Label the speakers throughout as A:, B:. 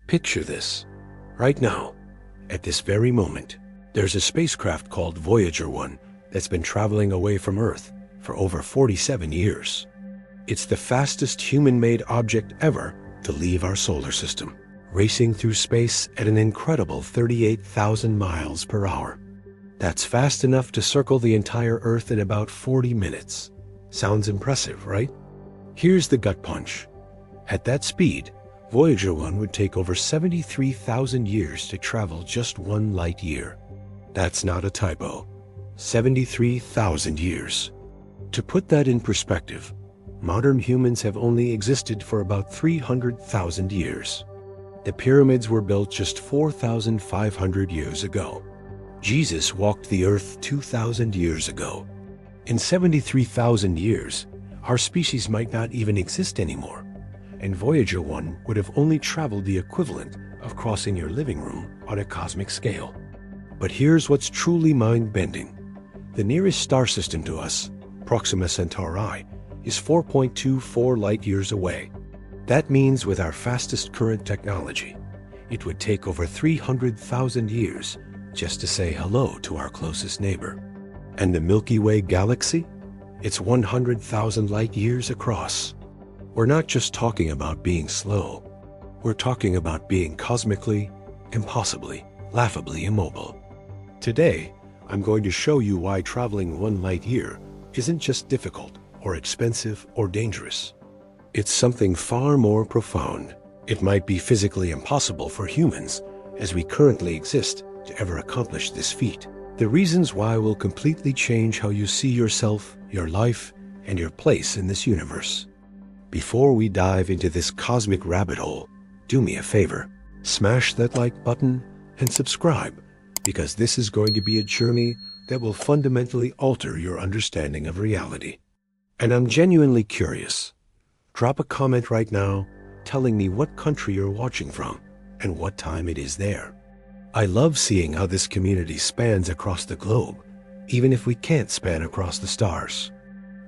A: Picture this. Right now, at this very moment, there's a spacecraft called Voyager 1 that's been traveling away from Earth for over 47 years. It's the fastest human-made object ever to leave our solar system, racing through space at an incredible 38,000 miles per hour. That's fast enough to circle the entire Earth in about 40 minutes. Sounds impressive, right? Here's the gut punch. At that speed, Voyager 1 would take over 73,000 years to travel just 1 light year. That's not a typo. 73,000 years. To put that in perspective, modern humans have only existed for about 300,000 years. The pyramids were built just 4,500 years ago. Jesus walked the earth 2,000 years ago. In 73,000 years, our species might not even exist anymore, and Voyager 1 would have only traveled the equivalent of crossing your living room on a cosmic scale. But here's what's truly mind-bending. The nearest star system to us, Proxima Centauri, is 4.24 light-years away. That means with our fastest current technology, it would take over 300,000 years just to say hello to our closest neighbor. And the Milky Way galaxy? It's 100,000 light-years across. We're not just talking about being slow. We're talking about being cosmically, impossibly, laughably immobile. Today, I'm going to show you why traveling 1 light-year isn't just difficult or expensive or dangerous. It's something far more profound. It might be physically impossible for humans, as we currently exist, to ever accomplish this feat. The reasons why will completely change how you see yourself, your life, and your place in this universe. Before we dive into this cosmic rabbit hole, do me a favor. Smash that like button and subscribe, because this is going to be a journey that will fundamentally alter your understanding of reality. And I'm genuinely curious. Drop a comment right now telling me what country you're watching from and what time it is there. I love seeing how this community spans across the globe, even if we can't span across the stars.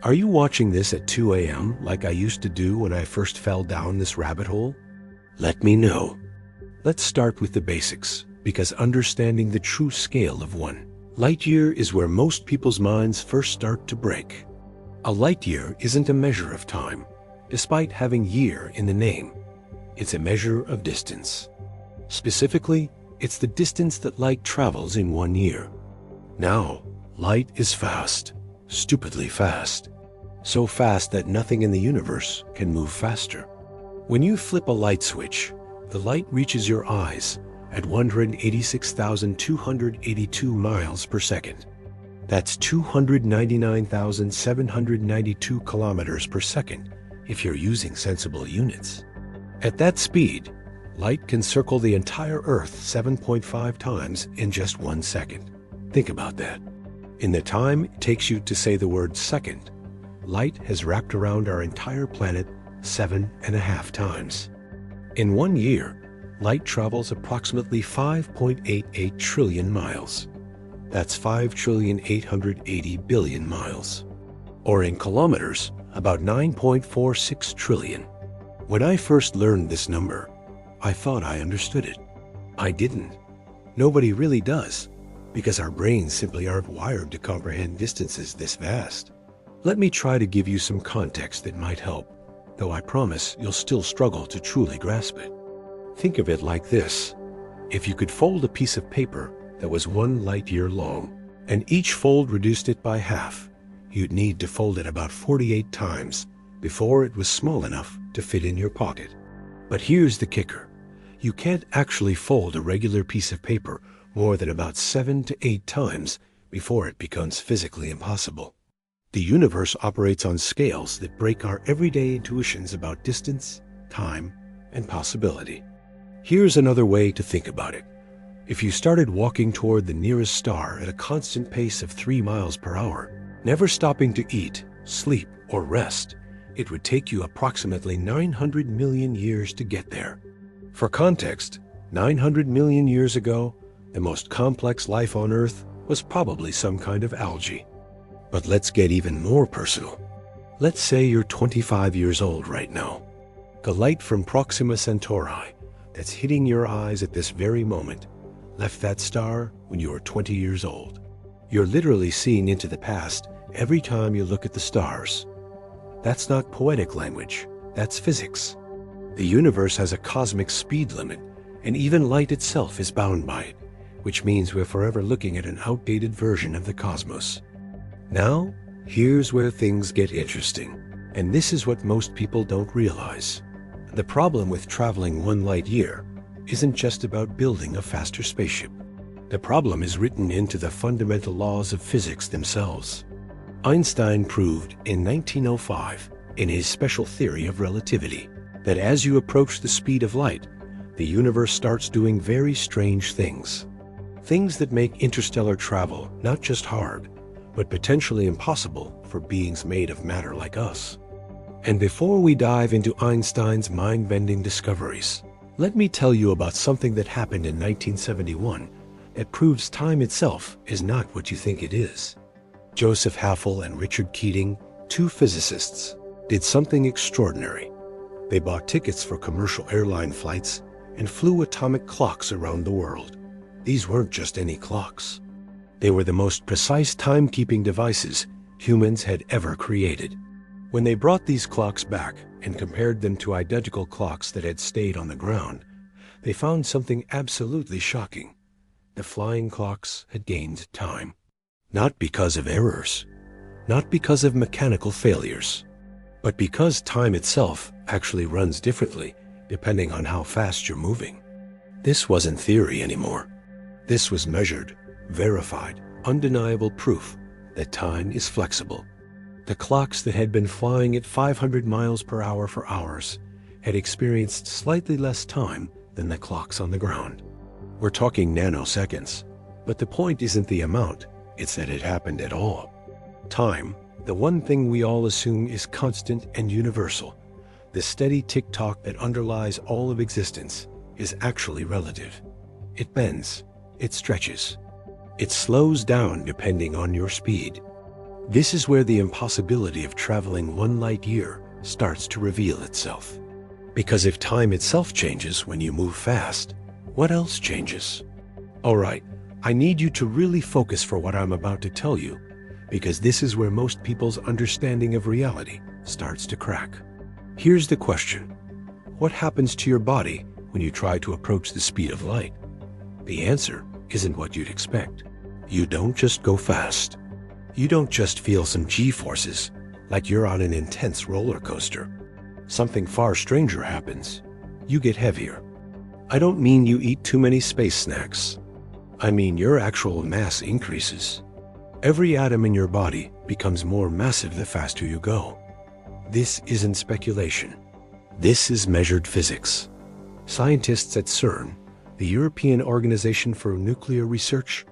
A: Are you watching this at 2 a.m. like I used to do when I first fell down this rabbit hole? Let me know. Let's start with the basics, because understanding the true scale of 1 light-year is where most people's minds first start to break. A light-year isn't a measure of time, despite having year in the name. It's a measure of distance. Specifically, it's the distance that light travels in 1 year. Now, light is fast, stupidly fast. So fast that nothing in the universe can move faster. When you flip a light switch, the light reaches your eyes at 186,282 miles per second. That's 299,792 kilometers per second if you're using sensible units. At that speed, light can circle the entire Earth 7.5 times in just 1 second. Think about that. In the time it takes you to say the word second, light has wrapped around our entire planet 7.5 times. In 1 year, light travels approximately 5.88 trillion miles. That's 5,880 billion miles. Or in kilometers, about 9.46 trillion. When I first learned this number, I thought I understood it. I didn't. Nobody really does, because our brains simply aren't wired to comprehend distances this vast. Let me try to give you some context that might help, though I promise you'll still struggle to truly grasp it. Think of it like this. If you could fold a piece of paper that was 1 light-year long, and each fold reduced it by half, you'd need to fold it about 48 times before it was small enough to fit in your pocket. But here's the kicker. You can't actually fold a regular piece of paper more than about 7 to 8 times before it becomes physically impossible. The universe operates on scales that break our everyday intuitions about distance, time, and possibility. Here's another way to think about it. If you started walking toward the nearest star at a constant pace of 3 miles per hour, never stopping to eat, sleep, or rest, it would take you approximately 900 million years to get there. For context, 900 million years ago, the most complex life on Earth was probably some kind of algae. But let's get even more personal. Let's say you're 25 years old right now. The light from Proxima Centauri, that's hitting your eyes at this very moment left that star when you were 20 years old. You're literally seeing into the past every time you look at the stars. That's not poetic language, that's physics. The universe has a cosmic speed limit, and even light itself is bound by it, which means we're forever looking at an outdated version of the cosmos. Now, here's where things get interesting, and this is what most people don't realize. The problem with traveling 1 light year isn't just about building a faster spaceship. The problem is written into the fundamental laws of physics themselves. Einstein proved in 1905, in his special theory of relativity, that as you approach the speed of light, the universe starts doing very strange things. Things that make interstellar travel not just hard, but potentially impossible for beings made of matter like us. And before we dive into Einstein's mind-bending discoveries, let me tell you about something that happened in 1971 that proves time itself is not what you think it is. Joseph Haffel and Richard Keating, 2 physicists, did something extraordinary. They bought tickets for commercial airline flights and flew atomic clocks around the world. These weren't just any clocks. They were the most precise timekeeping devices humans had ever created. When they brought these clocks back and compared them to identical clocks that had stayed on the ground, they found something absolutely shocking. The flying clocks had gained time. Not because of errors, not because of mechanical failures, but because time itself actually runs differently depending on how fast you're moving. This wasn't theory anymore. This was measured, verified, undeniable proof that time is flexible. The clocks that had been flying at 500 miles per hour for hours had experienced slightly less time than the clocks on the ground. We're talking nanoseconds, but the point isn't the amount, it's that it happened at all. Time, the one thing we all assume is constant and universal, the steady tick-tock that underlies all of existence, is actually relative. It bends, it stretches, it slows down depending on your speed. This is where the impossibility of traveling 1 light year starts to reveal itself. Because if time itself changes when you move fast, what else changes? All right, I need you to really focus for what I'm about to tell you, because this is where most people's understanding of reality starts to crack. Here's the question. What happens to your body when you try to approach the speed of light? The answer isn't what you'd expect. You don't just go fast. You don't just feel some G-forces like you're on an intense roller coaster. Something far stranger happens. You get heavier. I don't mean you eat too many space snacks. I mean your actual mass increases. Every atom in your body becomes more massive the faster you go. This isn't speculation. This is measured physics. Scientists at CERN, the European Organization for Nuclear Research,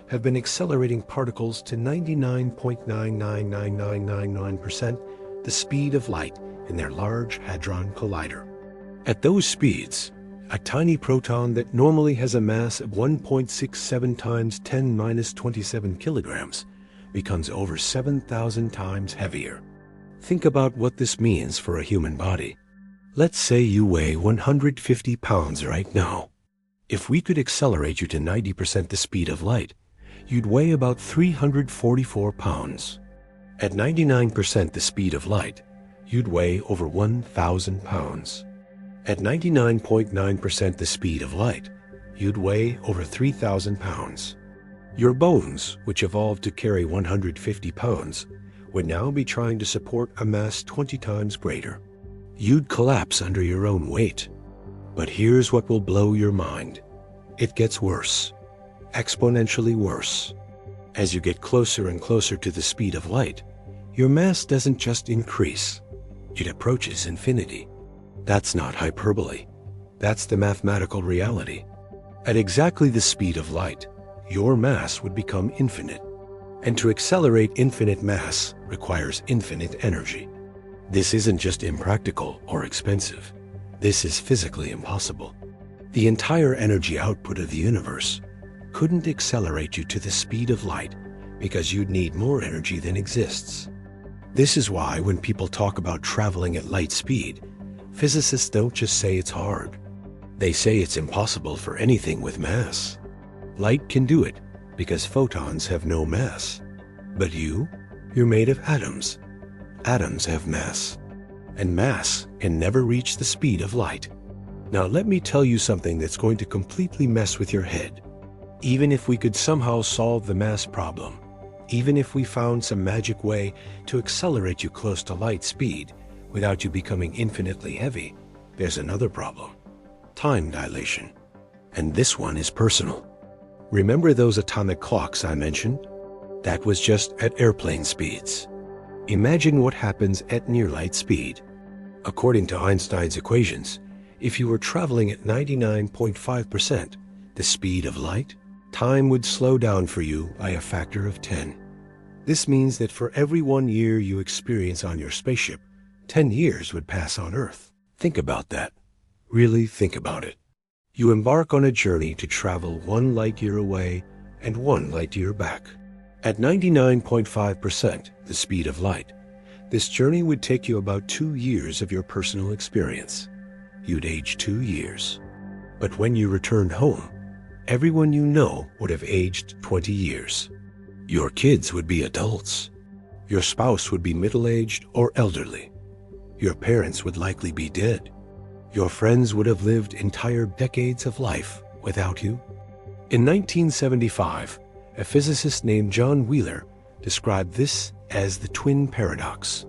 A: have been accelerating particles to 99.999999% the speed of light in their Large Hadron Collider. At those speeds, a tiny proton that normally has a mass of 1.67 times 10⁻27 kilograms becomes over 7,000 times heavier. Think about what this means for a human body. Let's say you weigh 150 pounds right now. If we could accelerate you to 90% the speed of light, you'd weigh about 344 pounds. At 99% the speed of light, you'd weigh over 1,000 pounds. At 99.9% the speed of light, you'd weigh over 3,000 pounds. Your bones, which evolved to carry 150 pounds, would now be trying to support a mass 20 times greater. You'd collapse under your own weight. But here's what will blow your mind. It gets worse. Exponentially worse. As you get closer and closer to the speed of light, your mass doesn't just increase. It approaches infinity. That's not hyperbole. That's the mathematical reality. At exactly the speed of light, your mass would become infinite. And to accelerate infinite mass requires infinite energy. This isn't just impractical or expensive. This is physically impossible. The entire energy output of the universe couldn't accelerate you to the speed of light because you'd need more energy than exists. This is why when people talk about traveling at light speed, physicists don't just say it's hard. They say it's impossible for anything with mass. Light can do it because photons have no mass. But you're made of atoms. Atoms have mass. And mass can never reach the speed of light. Now let me tell you something that's going to completely mess with your head. Even if we could somehow solve the mass problem, even if we found some magic way to accelerate you close to light speed without you becoming infinitely heavy, there's another problem. Time dilation. And this one is personal. Remember those atomic clocks I mentioned? That was just at airplane speeds. Imagine what happens at near light speed. According to Einstein's equations, if you were traveling at 99.5% the speed of light, time would slow down for you by a factor of 10. This means that for every 1 year you experience on your spaceship, 10 years would pass on Earth. Think about that. Really think about it. You embark on a journey to travel 1 light year away and 1 light year back. At 99.5% the speed of light, this journey would take you about 2 years of your personal experience. You'd age 2 years. But when you returned home, everyone you know would have aged 20 years. Your kids would be adults. Your spouse would be middle-aged or elderly. Your parents would likely be dead. Your friends would have lived entire decades of life without you. In 1975, a physicist named John Wheeler described this as the twin paradox.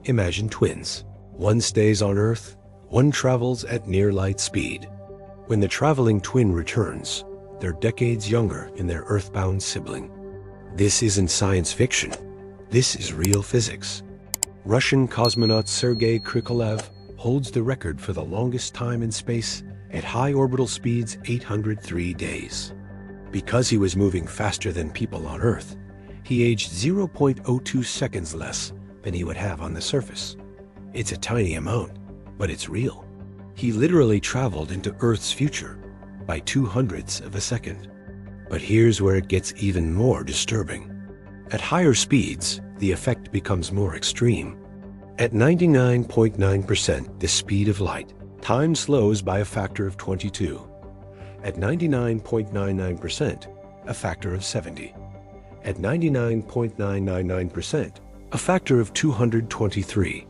A: Imagine twins. One stays on Earth, one travels at near light speed. When the traveling twin returns, they're decades younger than their earthbound sibling. This isn't science fiction. This is real physics. Russian cosmonaut Sergei Krikalev holds the record for the longest time in space at high orbital speeds, 803 days. Because he was moving faster than people on Earth, he aged 0.02 seconds less than he would have on the surface. It's a tiny amount, but it's real. He literally traveled into Earth's future by 2/100ths of a second. But here's where it gets even more disturbing. At higher speeds, the effect becomes more extreme. At 99.9% the speed of light, time slows by a factor of 22. At 99.99%, a factor of 70. At 99.999%, a factor of 223.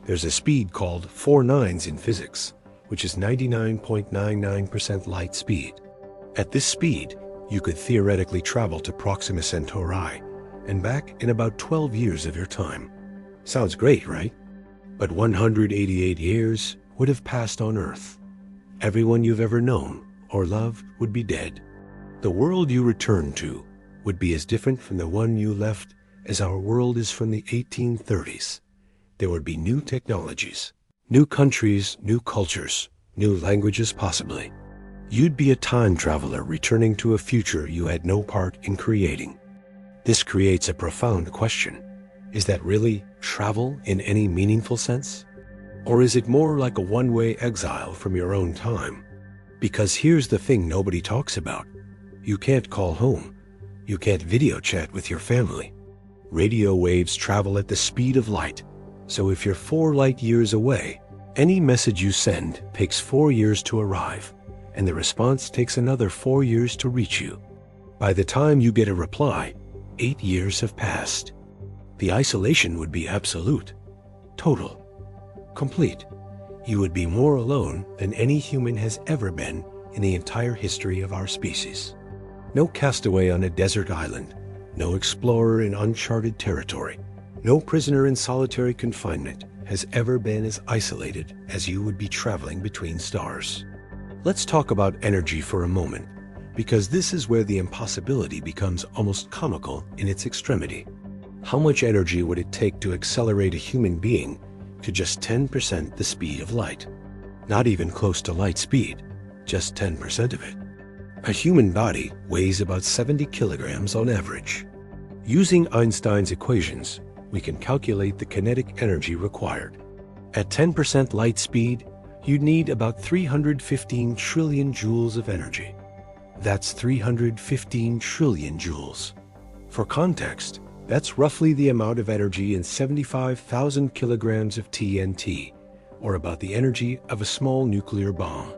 A: There's a speed called 4 nines in physics, which is 99.99% light speed. At this speed, you could theoretically travel to Proxima Centauri and back in about 12 years of your time. Sounds great, right? But 188 years would have passed on Earth. Everyone you've ever known or loved would be dead. The world you return to would be as different from the one you left as our world is from the 1830s. There would be new technologies, new countries, new cultures, new languages possibly. You'd be a time traveler returning to a future you had no part in creating. This creates a profound question. Is that really travel in any meaningful sense? Or is it more like a one-way exile from your own time? Because here's the thing nobody talks about. You can't call home. You can't video chat with your family. Radio waves travel at the speed of light. So if you're 4 light years away, any message you send takes 4 years to arrive, and the response takes another 4 years to reach you. By the time you get a reply, 8 years have passed. The isolation would be absolute, total, complete. You would be more alone than any human has ever been in the entire history of our species. No castaway on a desert island, no explorer in uncharted territory, no prisoner in solitary confinement has ever been as isolated as you would be traveling between stars. Let's talk about energy for a moment, because this is where the impossibility becomes almost comical in its extremity. How much energy would it take to accelerate a human being to just 10% the speed of light? Not even close to light speed, just 10% of it. A human body weighs about 70 kilograms on average. Using Einstein's equations, we can calculate the kinetic energy required. At 10% light speed, you'd need about 315 trillion joules of energy. That's 315 trillion joules. For context, that's roughly the amount of energy in 75,000 kilograms of TNT, or about the energy of a small nuclear bomb.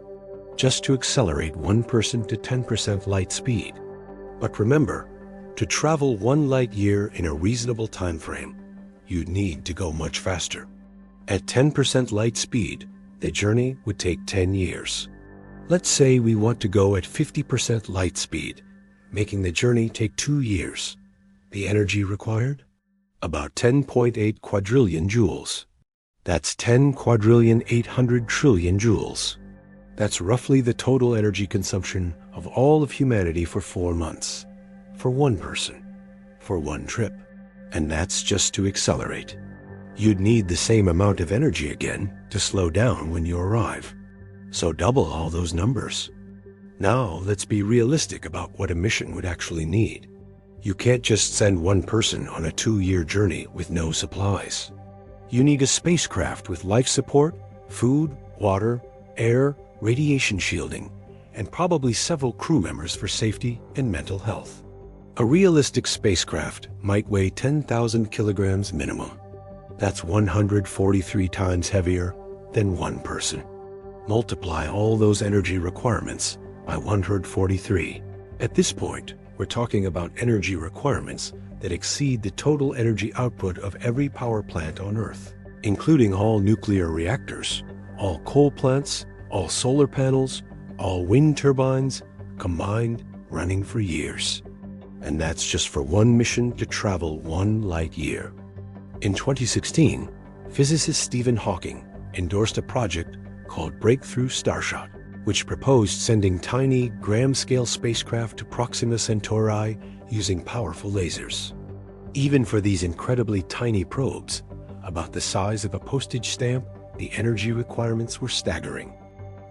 A: just to accelerate one person to 10% light speed. But remember, to travel 1 light year in a reasonable time frame, you'd need to go much faster. At 10% light speed, the journey would take 10 years. Let's say we want to go at 50% light speed, making the journey take 2 years. The energy required? About 10.8 quadrillion joules. That's 10 quadrillion 800 trillion joules. That's roughly the total energy consumption of all of humanity for 4 months. For one person. For one trip. And that's just to accelerate. You'd need the same amount of energy again to slow down when you arrive. So double all those numbers. Now let's be realistic about what a mission would actually need. You can't just send one person on a 2-year journey with no supplies. You need a spacecraft with life support, food, water, air, radiation shielding, and probably several crew members for safety and mental health. A realistic spacecraft might weigh 10,000 kilograms minimum. That's 143 times heavier than one person. Multiply all those energy requirements by 143. At this point, we're talking about energy requirements that exceed the total energy output of every power plant on Earth, including all nuclear reactors, all coal plants, all solar panels, all wind turbines, combined, running for years. And that's just for one mission to travel 1 light year. In 2016, physicist Stephen Hawking endorsed a project called Breakthrough Starshot, which proposed sending tiny gram-scale spacecraft to Proxima Centauri using powerful lasers. Even for these incredibly tiny probes, about the size of a postage stamp, the energy requirements were staggering.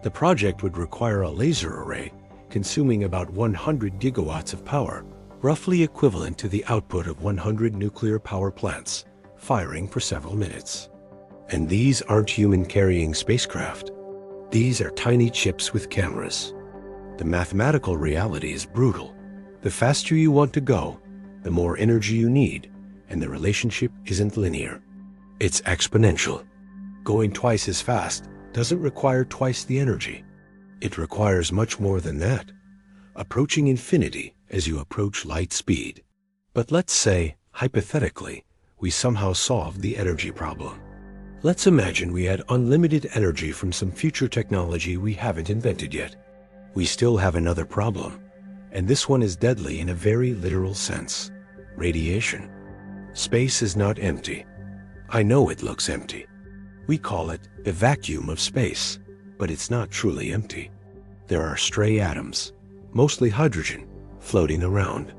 A: The project would require a laser array consuming about 100 gigawatts of power, roughly equivalent to the output of 100 nuclear power plants, firing for several minutes. And these aren't human-carrying spacecraft. These are tiny chips with cameras. The mathematical reality is brutal. The faster you want to go, the more energy you need, and the relationship isn't linear. It's exponential. Going twice as fast doesn't require twice the energy. It requires much more than that, approaching infinity as you approach light speed. But let's say, hypothetically, we somehow solved the energy problem. Let's imagine we had unlimited energy from some future technology we haven't invented yet. We still have another problem, and this one is deadly in a very literal sense: radiation. Space is not empty. I know it looks empty. We call it the vacuum of space, but it's not truly empty. There are stray atoms, mostly hydrogen, floating around.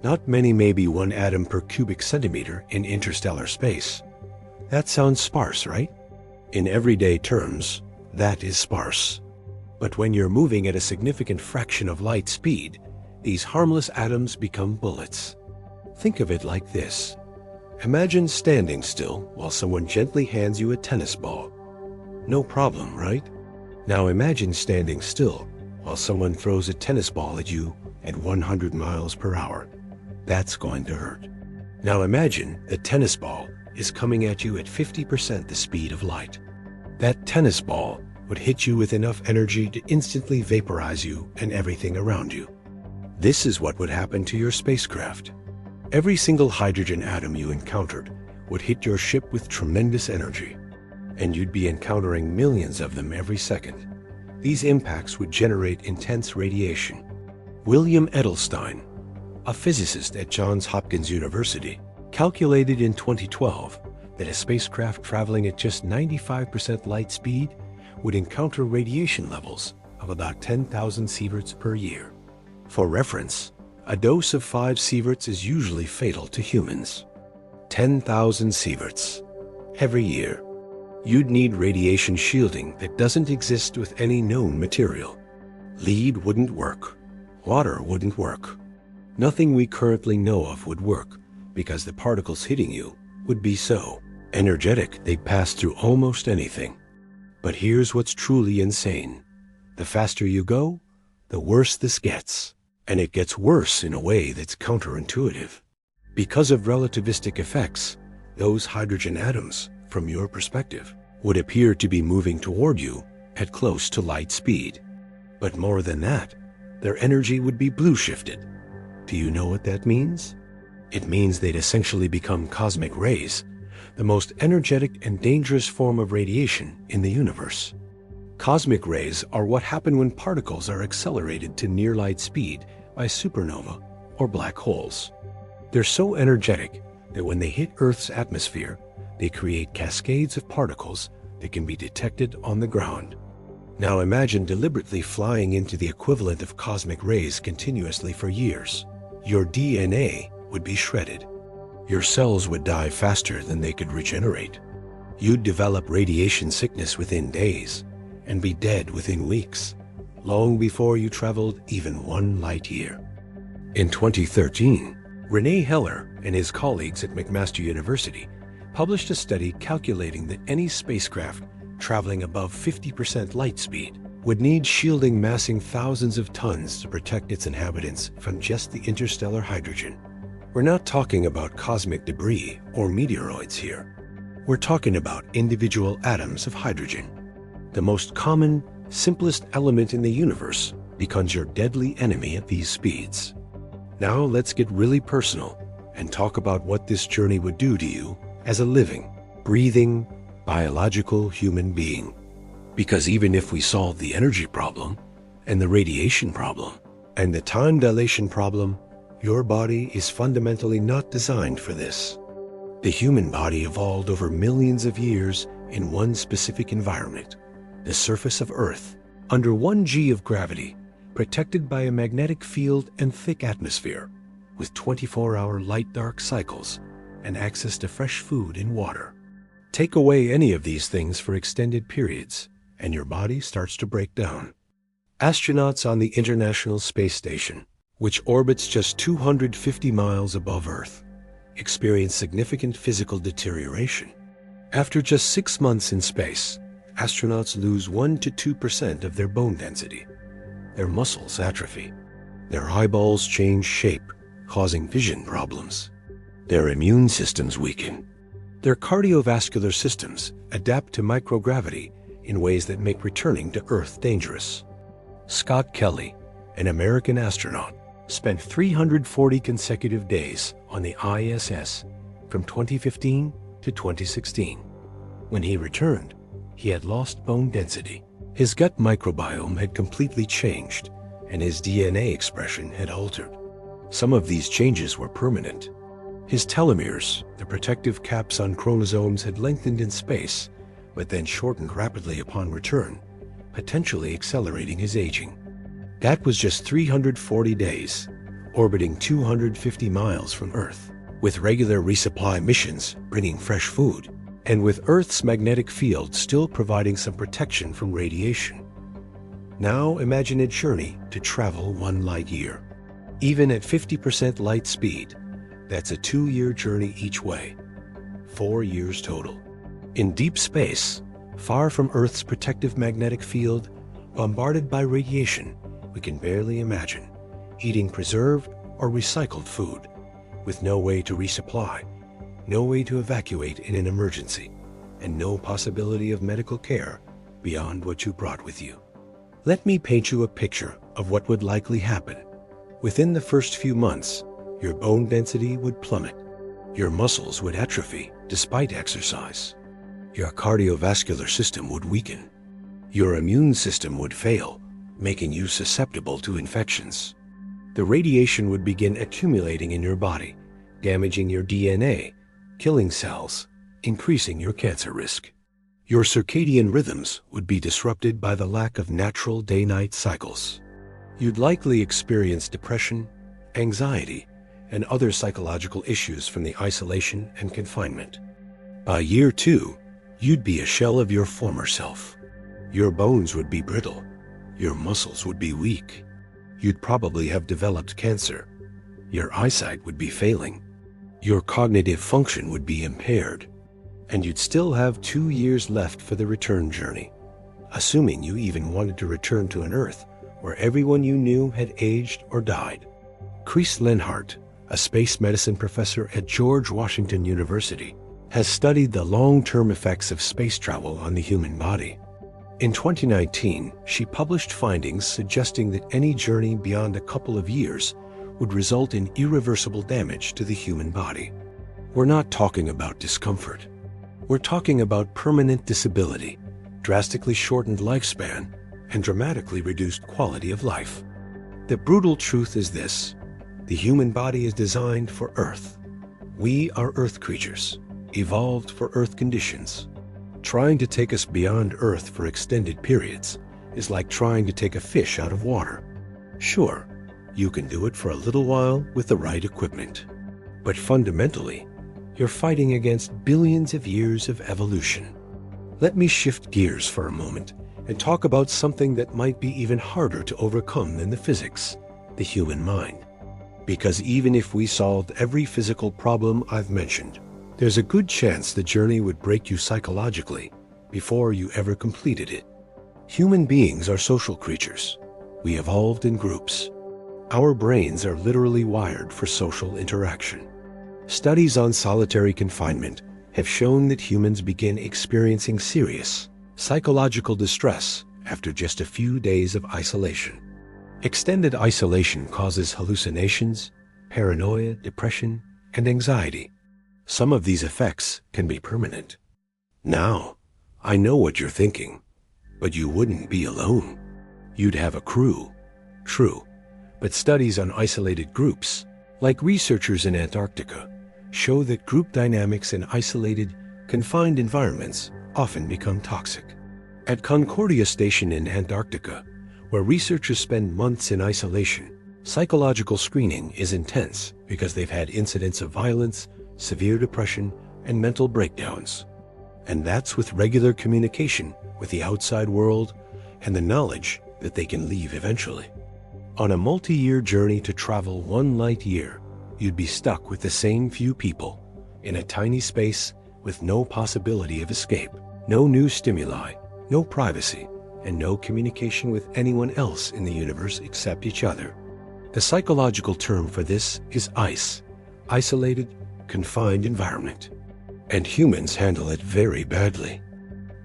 A: Not many, maybe 1 atom per cubic centimeter in interstellar space. That sounds sparse, right? In everyday terms, that is sparse. But when you're moving at a significant fraction of light speed, these harmless atoms become bullets. Think of it like this. Imagine standing still while someone gently hands you a tennis ball. No problem, right? Now imagine standing still while someone throws a tennis ball at you at 100 miles per hour. That's going to hurt. Now imagine the tennis ball is coming at you at 50% the speed of light. That tennis ball would hit you with enough energy to instantly vaporize you and everything around you. This is what would happen to your spacecraft. Every single hydrogen atom you encountered would hit your ship with tremendous energy, and you'd be encountering millions of them every second. These impacts would generate intense radiation. William Edelstein, a physicist at Johns Hopkins University, calculated in 2012 that a spacecraft traveling at just 95% light speed would encounter radiation levels of about 10,000 sieverts per year. For reference, a dose of 5 sieverts is usually fatal to humans. 10,000 sieverts every year. You'd need radiation shielding that doesn't exist with any known material. Lead wouldn't work. Water wouldn't work. Nothing we currently know of would work because the particles hitting you would be so energetic they'd pass through almost anything. But here's what's truly insane. The faster you go, the worse this gets. And it gets worse in a way that's counterintuitive. Because of relativistic effects, those hydrogen atoms, from your perspective, would appear to be moving toward you at close to light speed. But more than that, their energy would be blue shifted. Do you know what that means? It means they'd essentially become cosmic rays, the most energetic and dangerous form of radiation in the universe. Cosmic rays are what happen when particles are accelerated to near light speed by supernova or black holes. They're so energetic that when they hit Earth's atmosphere, they create cascades of particles that can be detected on the ground. Now imagine deliberately flying into the equivalent of cosmic rays continuously for years. Your DNA would be shredded. Your cells would die faster than they could regenerate. You'd develop radiation sickness within days and be dead within weeks, long before you traveled even 1 light year. In 2013, René Heller and his colleagues at McMaster University published a study calculating that any spacecraft traveling above 50% light speed would need shielding massing thousands of tons to protect its inhabitants from just the interstellar hydrogen. We're not talking about cosmic debris or meteoroids here. We're talking about individual atoms of hydrogen. The most common, simplest element in the universe becomes your deadly enemy at these speeds. Now let's get really personal and talk about what this journey would do to you as a living, breathing, biological human being. Because even if we solve the energy problem, and the radiation problem, and the time dilation problem, your body is fundamentally not designed for this. The human body evolved over millions of years in one specific environment, the surface of Earth, under 1 g of gravity, protected by a magnetic field and thick atmosphere, with 24-hour light-dark cycles and access to fresh food and water. Take away any of these things for extended periods, and your body starts to break down. Astronauts on the International Space Station, which orbits just 250 miles above Earth, experience significant physical deterioration. After just 6 months in space, astronauts lose 1 to 2% of their bone density. Their muscles atrophy. Their eyeballs change shape, causing vision problems. Their immune systems weaken. Their cardiovascular systems adapt to microgravity in ways that make returning to Earth dangerous. Scott Kelly, an American astronaut, spent 340 consecutive days on the ISS from 2015 to 2016. When he returned, he had lost bone density. His gut microbiome had completely changed, and his DNA expression had altered. Some of these changes were permanent. His telomeres, the protective caps on chromosomes, had lengthened in space, but then shortened rapidly upon return, potentially accelerating his aging. That was just 340 days, orbiting 250 miles from Earth, with regular resupply missions bringing fresh food, and with Earth's magnetic field still providing some protection from radiation. Now imagine a journey to travel 1 light year. Even at 50% light speed, that's a 2-year journey each way, 4 years total. In deep space, far from Earth's protective magnetic field, bombarded by radiation, we can barely imagine eating preserved or recycled food, with no way to resupply, no way to evacuate in an emergency, and no possibility of medical care beyond what you brought with you. Let me paint you a picture of what would likely happen. Within the first few months, your bone density would plummet. Your muscles would atrophy despite exercise. Your cardiovascular system would weaken. Your immune system would fail, making you susceptible to infections. The radiation would begin accumulating in your body, damaging your DNA, killing cells, increasing your cancer risk. Your circadian rhythms would be disrupted by the lack of natural day-night cycles. You'd likely experience depression, anxiety, and other psychological issues from the isolation and confinement. By year 2, you'd be a shell of your former self. Your bones would be brittle. Your muscles would be weak. You'd probably have developed cancer. Your eyesight would be failing. Your cognitive function would be impaired. And you'd still have 2 years left for the return journey, assuming you even wanted to return to an Earth where everyone you knew had aged or died. Chris Lenhart, a space medicine professor at George Washington University, has studied the long-term effects of space travel on the human body. In 2019, she published findings suggesting that any journey beyond a couple of years would result in irreversible damage to the human body. We're not talking about discomfort. We're talking about permanent disability, drastically shortened lifespan, and dramatically reduced quality of life. The brutal truth is this: the human body is designed for Earth. We are Earth creatures, evolved for Earth conditions. Trying to take us beyond Earth for extended periods is like trying to take a fish out of water. Sure, you can do it for a little while with the right equipment. But fundamentally, you're fighting against billions of years of evolution. Let me shift gears for a moment and talk about something that might be even harder to overcome than the physics: the human mind. Because even if we solved every physical problem I've mentioned, there's a good chance the journey would break you psychologically before you ever completed it. Human beings are social creatures. We evolved in groups. Our brains are literally wired for social interaction. Studies on solitary confinement have shown that humans begin experiencing serious psychological distress after just a few days of isolation. Extended isolation causes hallucinations, paranoia, depression, and anxiety. Some of these effects can be permanent. Now, I know what you're thinking, but you wouldn't be alone. You'd have a crew. True, but studies on isolated groups, like researchers in Antarctica, show that group dynamics in isolated, confined environments often become toxic. At Concordia Station in Antarctica, where researchers spend months in isolation, psychological screening is intense because they've had incidents of violence, severe depression, and mental breakdowns. And that's with regular communication with the outside world and the knowledge that they can leave eventually. On a multi-year journey to travel 1 light year, you'd be stuck with the same few people in a tiny space with no possibility of escape, no new stimuli, no privacy, and no communication with anyone else in the universe except each other. The psychological term for this is ICE, isolated, confined environment. And humans handle it very badly.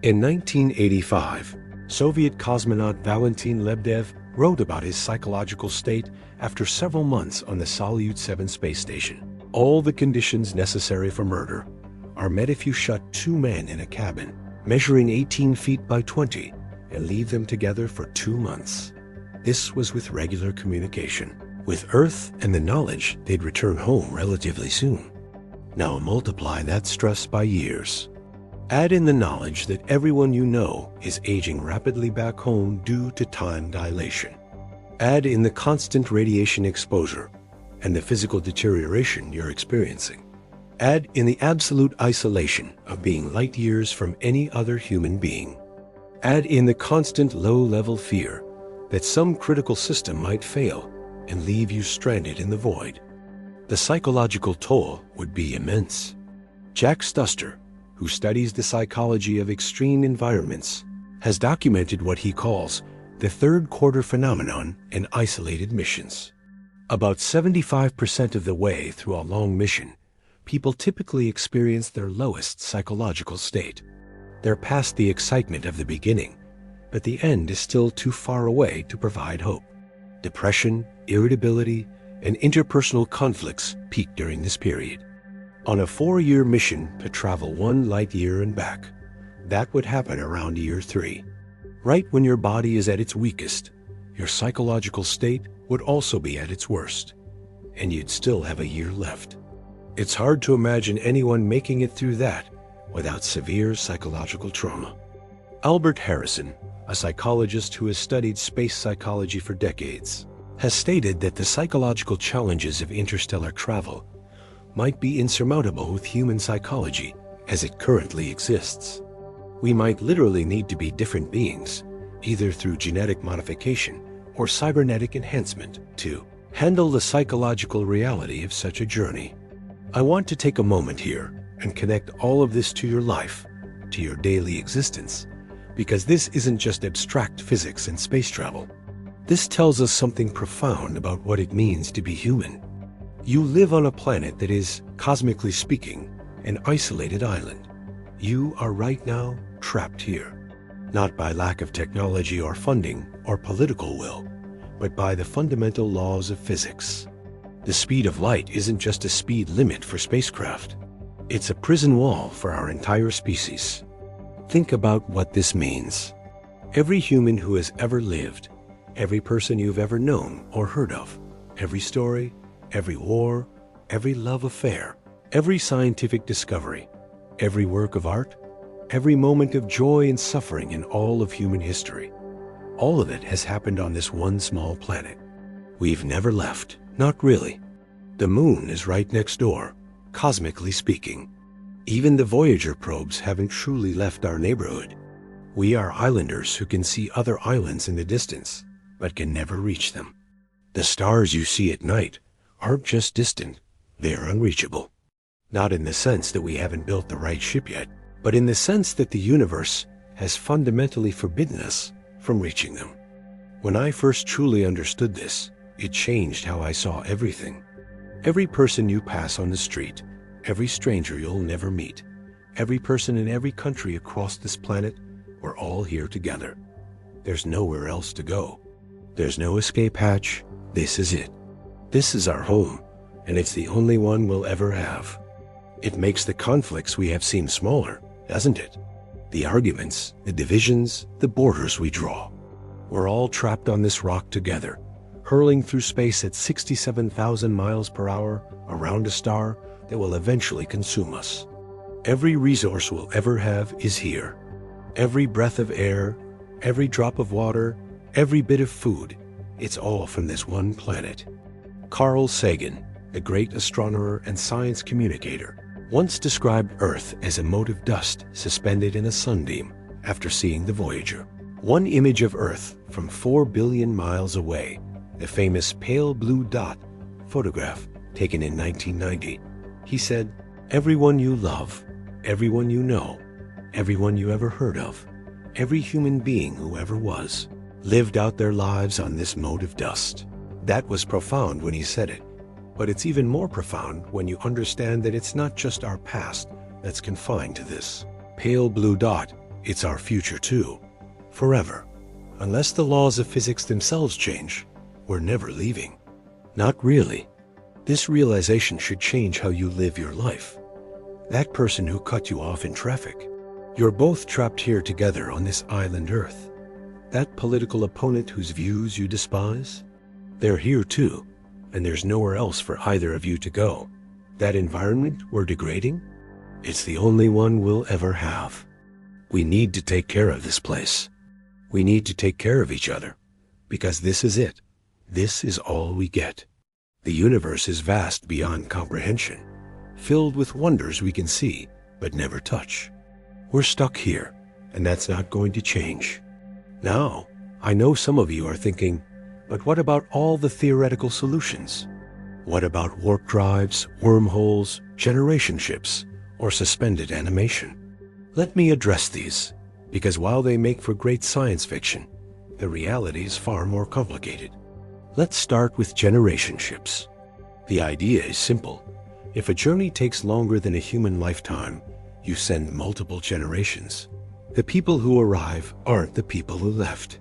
A: In 1985, Soviet cosmonaut Valentin Lebedev wrote about his psychological state after several months on the Salyut 7 space station. All the conditions necessary for murder are met if you shut 2 men in a cabin, measuring 18 feet by 20, and leave them together for 2 months. This was with regular communication, with Earth and the knowledge they'd return home relatively soon. Now multiply that stress by years. Add in the knowledge that everyone you know is aging rapidly back home due to time dilation. Add in the constant radiation exposure and the physical deterioration you're experiencing. Add in the absolute isolation of being light years from any other human being. Add in the constant low-level fear that some critical system might fail and leave you stranded in the void. The psychological toll would be immense. Jack Stuster, who studies the psychology of extreme environments, has documented what he calls the third quarter phenomenon in isolated missions. About 75% of the way through a long mission, people typically experience their lowest psychological state. They're past the excitement of the beginning, but the end is still too far away to provide hope. Depression, irritability, and interpersonal conflicts peak during this period. On a 4-year mission to travel 1 light year and back, that would happen around year 3. Right when your body is at its weakest, your psychological state would also be at its worst, and you'd still have a year left. It's hard to imagine anyone making it through that without severe psychological trauma. Albert Harrison, a psychologist who has studied space psychology for decades, has stated that the psychological challenges of interstellar travel might be insurmountable with human psychology as it currently exists. We might literally need to be different beings, either through genetic modification or cybernetic enhancement, to handle the psychological reality of such a journey. I want to take a moment here and connect all of this to your life, to your daily existence, because this isn't just abstract physics and space travel. This tells us something profound about what it means to be human. You live on a planet that is, cosmically speaking, an isolated island. You are right now trapped here. not by lack of technology or funding or political will, but by the fundamental laws of physics. The speed of light isn't just a speed limit for spacecraft. It's a prison wall for our entire species. Think about what this means. Every human who has ever lived, every person you've ever known or heard of, every story, every war, every love affair, every scientific discovery, every work of art, every moment of joy and suffering in all of human history, all of it has happened on this one small planet. We've never left, not really. The moon is right next door, cosmically speaking. Even the Voyager probes haven't truly left our neighborhood. We are islanders who can see other islands in the distance, but can never reach them. The stars you see at night aren't just distant, they're unreachable. Not in the sense that we haven't built the right ship yet, but in the sense that the universe has fundamentally forbidden us from reaching them. When I first truly understood this, it changed how I saw everything. Every person you pass on the street, every stranger you'll never meet, every person in every country across this planet, we're all here together. There's nowhere else to go. There's no escape hatch. This is it. This is our home, and it's the only one we'll ever have. It makes the conflicts we have seem smaller, doesn't it? The arguments, the divisions, the borders we draw. We're all trapped on this rock together, hurling through space at 67,000 miles per hour around a star that will eventually consume us. Every resource we'll ever have is here. Every breath of air, every drop of water, every bit of food, it's all from this one planet. Carl Sagan, the great astronomer and science communicator, once described Earth as a mote of dust suspended in a sunbeam after seeing the Voyager. One image of Earth from 4 billion miles away, the famous pale blue dot photograph taken in 1990. He said, "Everyone you love, everyone you know, everyone you ever heard of, every human being who ever was, lived out their lives on this mote of dust." That was profound when he said it, but it's even more profound when you understand that it's not just our past that's confined to this pale blue dot, it's our future too, forever. Unless the laws of physics themselves change, we're never leaving. Not really. This realization should change how you live your life. That person who cut you off in traffic, you're both trapped here together on this island Earth. That political opponent whose views you despise, they're here too, and there's nowhere else for either of you to go. That environment we're degrading, it's the only one we'll ever have. We need to take care of this place. We need to take care of each other, because this is it. This is all we get. The universe is vast beyond comprehension, filled with wonders we can see but never touch. We're stuck here, and that's not going to change. Now, I know some of you are thinking, but what about all the theoretical solutions? What about warp drives, wormholes, generation ships, or suspended animation? Let me address these, because while they make for great science fiction, the reality is far more complicated. Let's start with generation ships. The idea is simple. If a journey takes longer than a human lifetime, you send multiple generations. The people who arrive aren't the people who left.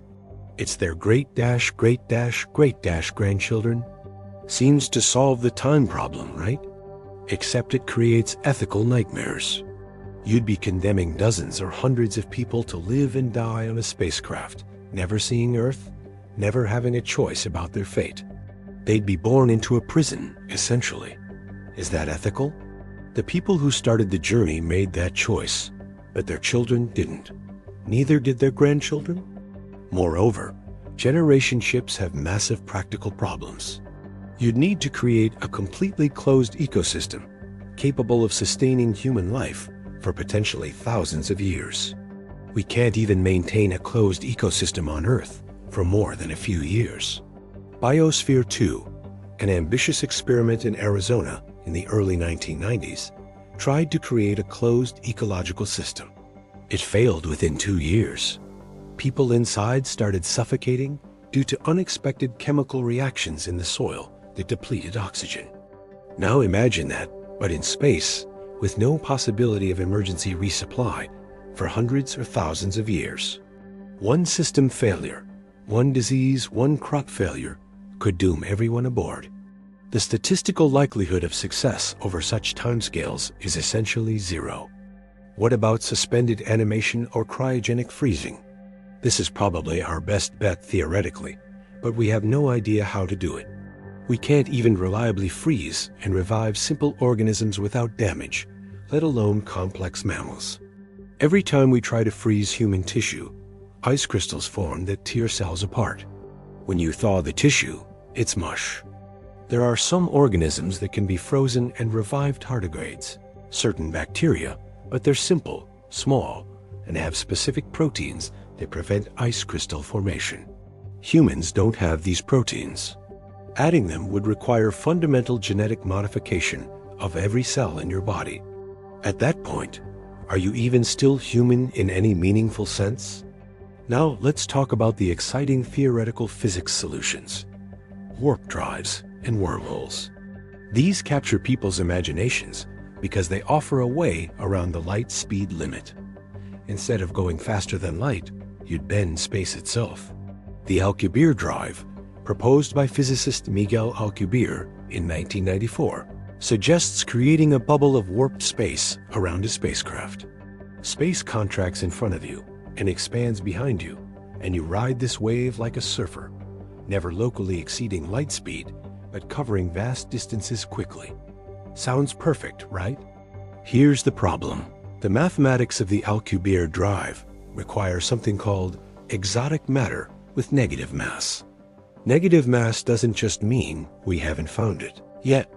A: It's their great-great-great-grandchildren. Seems to solve the time problem, right? Except it creates ethical nightmares. You'd be condemning dozens or hundreds of people to live and die on a spacecraft, never seeing Earth, never having a choice about their fate. They'd be born into a prison, essentially. Is that ethical? The people who started the journey made that choice, but their children didn't. Neither did their grandchildren. Moreover, generation ships have massive practical problems. You'd need to create a completely closed ecosystem, capable of sustaining human life for potentially thousands of years. We can't even maintain a closed ecosystem on Earth for more than a few years. Biosphere 2, an ambitious experiment in Arizona in the early 1990s, tried to create a closed ecological system. It failed within 2 years. People inside started suffocating due to unexpected chemical reactions in the soil that depleted oxygen. Now imagine that, but in space, with no possibility of emergency resupply for hundreds or thousands of years. One system failure, one disease, one crop failure could doom everyone aboard. The statistical likelihood of success over such timescales is essentially zero. What about suspended animation or cryogenic freezing? This is probably our best bet theoretically, but we have no idea how to do it. We can't even reliably freeze and revive simple organisms without damage, let alone complex mammals. Every time we try to freeze human tissue, ice crystals form that tear cells apart. When you thaw the tissue, it's mush. There are some organisms that can be frozen and revived tardigrades, certain bacteria, but they're simple, small, and have specific proteins that prevent ice crystal formation. Humans don't have these proteins. Adding them would require fundamental genetic modification of every cell in your body. At that point, are you even still human in any meaningful sense? Now let's talk about the exciting theoretical physics solutions. Warp drives and wormholes. These capture people's imaginations because they offer a way around the light speed limit. Instead of going faster than light, you'd bend space itself. The Alcubierre drive, proposed by physicist Miguel Alcubierre in 1994, suggests creating a bubble of warped space around a spacecraft. Space contracts in front of you and expands behind you, and you ride this wave like a surfer, never locally exceeding light speed, but covering vast distances quickly. Sounds perfect, right? Here's the problem. The mathematics of the Alcubierre drive require something called exotic matter with negative mass. Negative mass doesn't just mean we haven't found it yet.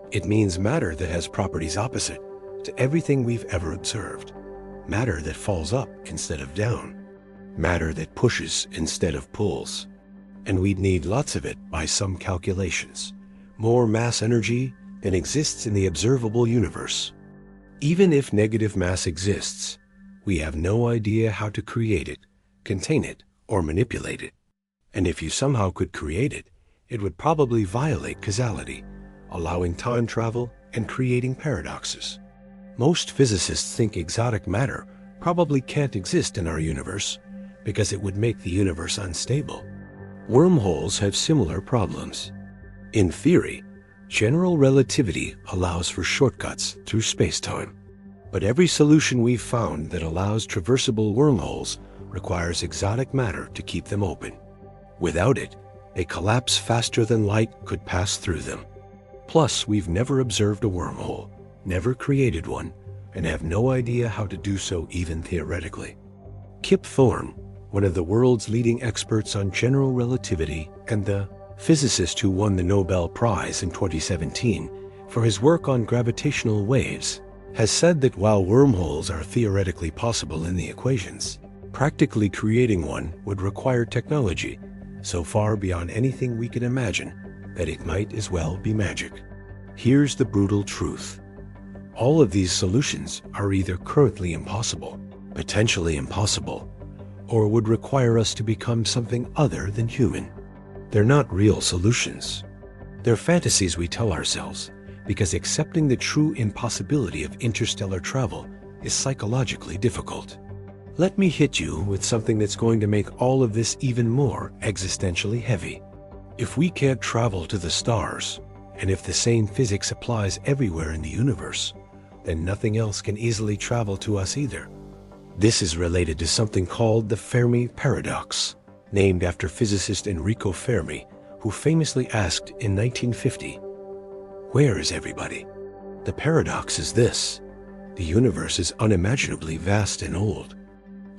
A: It means matter that has properties opposite to everything we've ever observed. Matter that falls up instead of down. Matter that pushes instead of pulls. And we'd need lots of it by some calculations. More mass energy than exists in the observable universe. Even if negative mass exists, we have no idea how to create it, contain it, or manipulate it. And if you somehow could create it, it would probably violate causality, allowing time travel and creating paradoxes. Most physicists think exotic matter probably can't exist in our universe because it would make the universe unstable. Wormholes have similar problems. In theory, general relativity allows for shortcuts through space-time. But every solution we've found that allows traversable wormholes requires exotic matter to keep them open. Without it, a collapse faster than light could pass through them. Plus, we've never observed a wormhole, never created one, and have no idea how to do so even theoretically. Kip Thorne, one of the world's leading experts on general relativity and the physicist who won the Nobel Prize in 2017 for his work on gravitational waves, has said that while wormholes are theoretically possible in the equations, practically creating one would require technology so far beyond anything we can imagine that it might as well be magic. Here's the brutal truth. All of these solutions are either currently impossible, potentially impossible, or would require us to become something other than human. They're not real solutions. They're fantasies we tell ourselves because accepting the true impossibility of interstellar travel is psychologically difficult. Let me hit you with something that's going to make all of this even more existentially heavy. If we can't travel to the stars, and if the same physics applies everywhere in the universe, then nothing else can easily travel to us either. This is related to something called the Fermi paradox, named after physicist Enrico Fermi, who famously asked in 1950, "Where is everybody?" The paradox is this: the universe is unimaginably vast and old.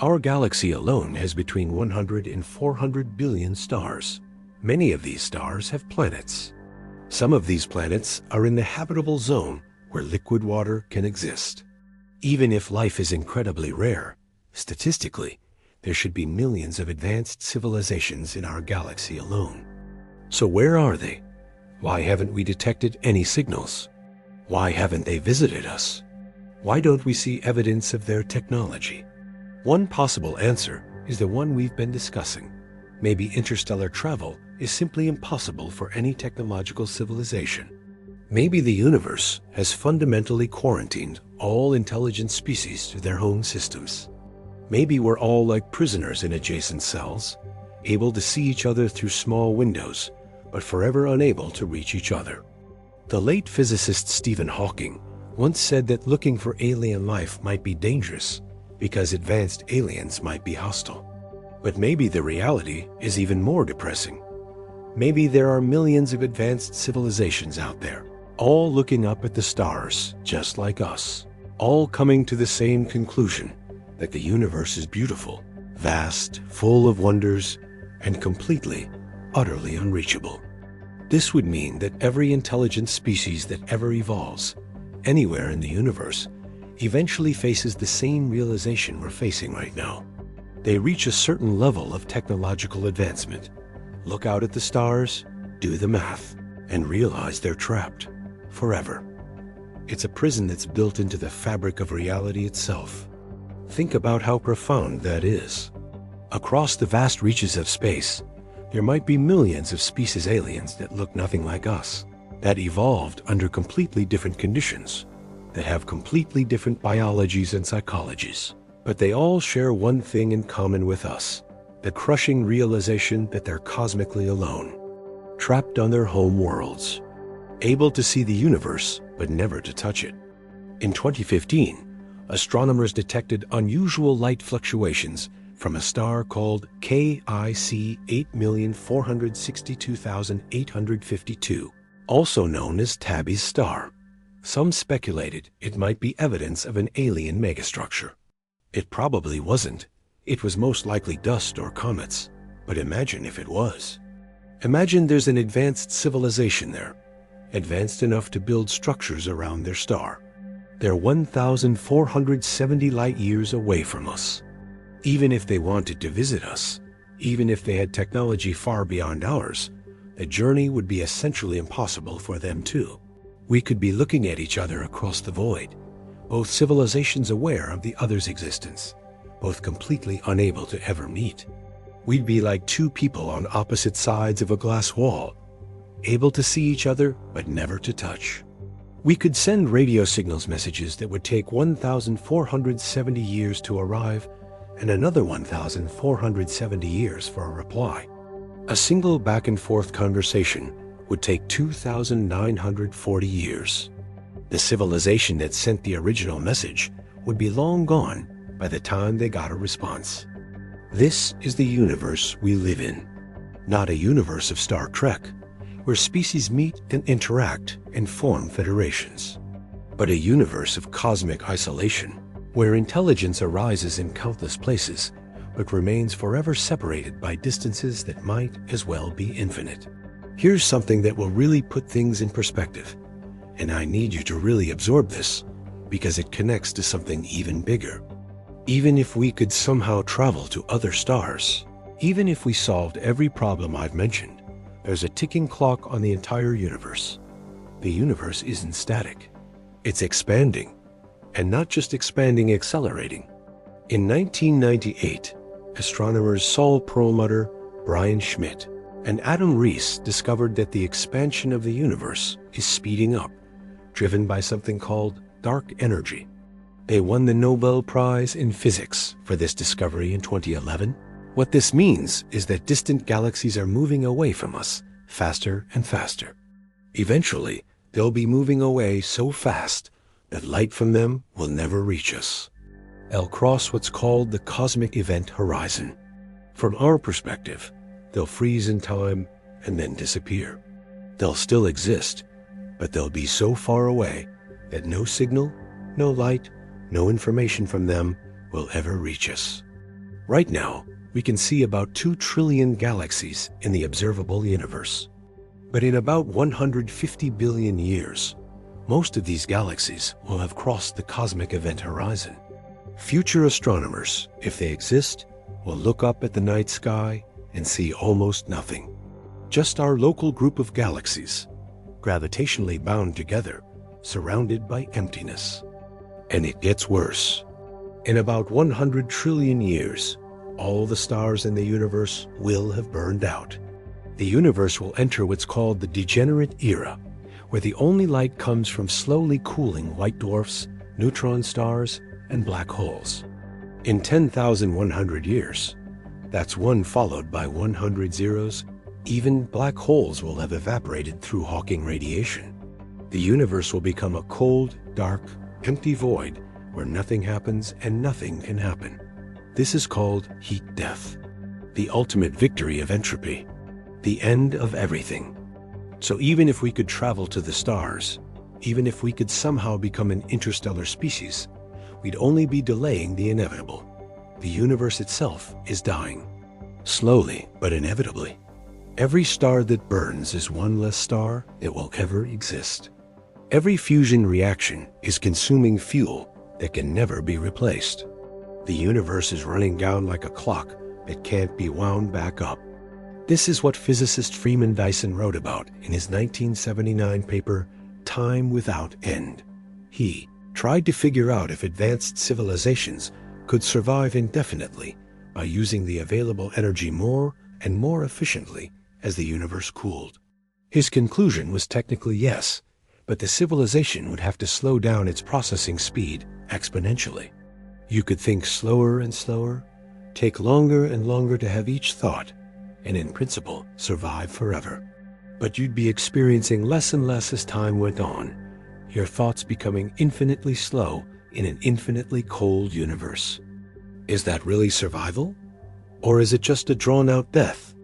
A: Our galaxy alone has between 100 and 400 billion stars. Many of these stars have planets. Some of these planets are in the habitable zone where liquid water can exist. Even if life is incredibly rare, statistically, there should be millions of advanced civilizations in our galaxy alone. So where are they? Why haven't we detected any signals? Why haven't they visited us? Why don't we see evidence of their technology? One possible answer is the one we've been discussing. Maybe interstellar travel is simply impossible for any technological civilization. Maybe the universe has fundamentally quarantined all intelligent species to their home systems. Maybe we're all like prisoners in adjacent cells, able to see each other through small windows, but forever unable to reach each other. The late physicist Stephen Hawking once said that looking for alien life might be dangerous because advanced aliens might be hostile. But maybe the reality is even more depressing. Maybe there are millions of advanced civilizations out there, all looking up at the stars just like us, all coming to the same conclusion that the universe is beautiful, vast, full of wonders, and completely, utterly unreachable. This would mean that every intelligent species that ever evolves, anywhere in the universe, eventually faces the same realization we're facing right now. They reach a certain level of technological advancement, look out at the stars, do the math, and realize they're trapped forever. It's a prison that's built into the fabric of reality itself. Think about how profound that is. Across the vast reaches of space, there might be millions of species aliens that look nothing like us, that evolved under completely different conditions, that have completely different biologies and psychologies. But they all share one thing in common with us, the crushing realization that they're cosmically alone, trapped on their home worlds, able to see the universe but never to touch it. In 2015, astronomers detected unusual light fluctuations from a star called KIC 8,462,852, also known as Tabby's star. Some speculated it might be evidence of an alien megastructure. It probably wasn't. It was most likely dust or comets. But imagine if it was. Imagine there's an advanced civilization there, advanced enough to build structures around their star. They're 1,470 light years away from us. Even if they wanted to visit us, even if they had technology far beyond ours, the journey would be essentially impossible for them too. We could be looking at each other across the void, both civilizations aware of the other's existence, both completely unable to ever meet. We'd be like two people on opposite sides of a glass wall, able to see each other but never to touch. We could send radio signals messages that would take 1,470 years to arrive and another 1,470 years for a reply. A single back and forth conversation would take 2,940 years. The civilization that sent the original message would be long gone by the time they got a response. This is the universe we live in, not a universe of Star Trek, where species meet and interact and form federations, but a universe of cosmic isolation, where intelligence arises in countless places, but remains forever separated by distances that might as well be infinite. Here's something that will really put things in perspective, and I need you to really absorb this, because it connects to something even bigger. Even if we could somehow travel to other stars, even if we solved every problem I've mentioned, there's a ticking clock on the entire universe. The universe isn't static. It's expanding, and not just expanding, accelerating. In 1998, astronomers Saul Perlmutter, Brian Schmidt, and Adam Rees discovered that the expansion of the universe is speeding up, driven by something called dark energy. They won the Nobel Prize in Physics for this discovery in 2011. What this means is that distant galaxies are moving away from us faster and faster. Eventually, they'll be moving away so fast that light from them will never reach us. They'll cross what's called the cosmic event horizon. From our perspective, they'll freeze in time and then disappear. They'll still exist, but they'll be so far away that no signal, no light, no information from them will ever reach us. Right now, we can see about 2 trillion galaxies in the observable universe. But in about 150 billion years, most of these galaxies will have crossed the cosmic event horizon. Future astronomers, if they exist, will look up at the night sky and see almost nothing. Just our local group of galaxies, gravitationally bound together, surrounded by emptiness. And it gets worse. In about 100 trillion years, all the stars in the universe will have burned out. The universe will enter what's called the degenerate era, where the only light comes from slowly cooling white dwarfs, neutron stars, and black holes. In 10,100 years, that's one followed by 100 zeros, even black holes will have evaporated through Hawking radiation. The universe will become a cold, dark, empty void where nothing happens and nothing can happen. This is called heat death, the ultimate victory of entropy, the end of everything. So even if we could travel to the stars, even if we could somehow become an interstellar species, we'd only be delaying the inevitable. The universe itself is dying. Slowly, but inevitably. Every star that burns is one less star that will ever exist. Every fusion reaction is consuming fuel that can never be replaced. The universe is running down like a clock that can't be wound back up. This is what physicist Freeman Dyson wrote about in his 1979 paper, Time Without End. He tried to figure out if advanced civilizations could survive indefinitely by using the available energy more and more efficiently as the universe cooled. His conclusion was technically yes, but the civilization would have to slow down its processing speed exponentially. You could think slower and slower, take longer and longer to have each thought, and in principle survive forever. But you'd be experiencing less and less as time went on, your thoughts becoming infinitely slow in an infinitely cold universe. Is that really survival? Or is it just a drawn-out death?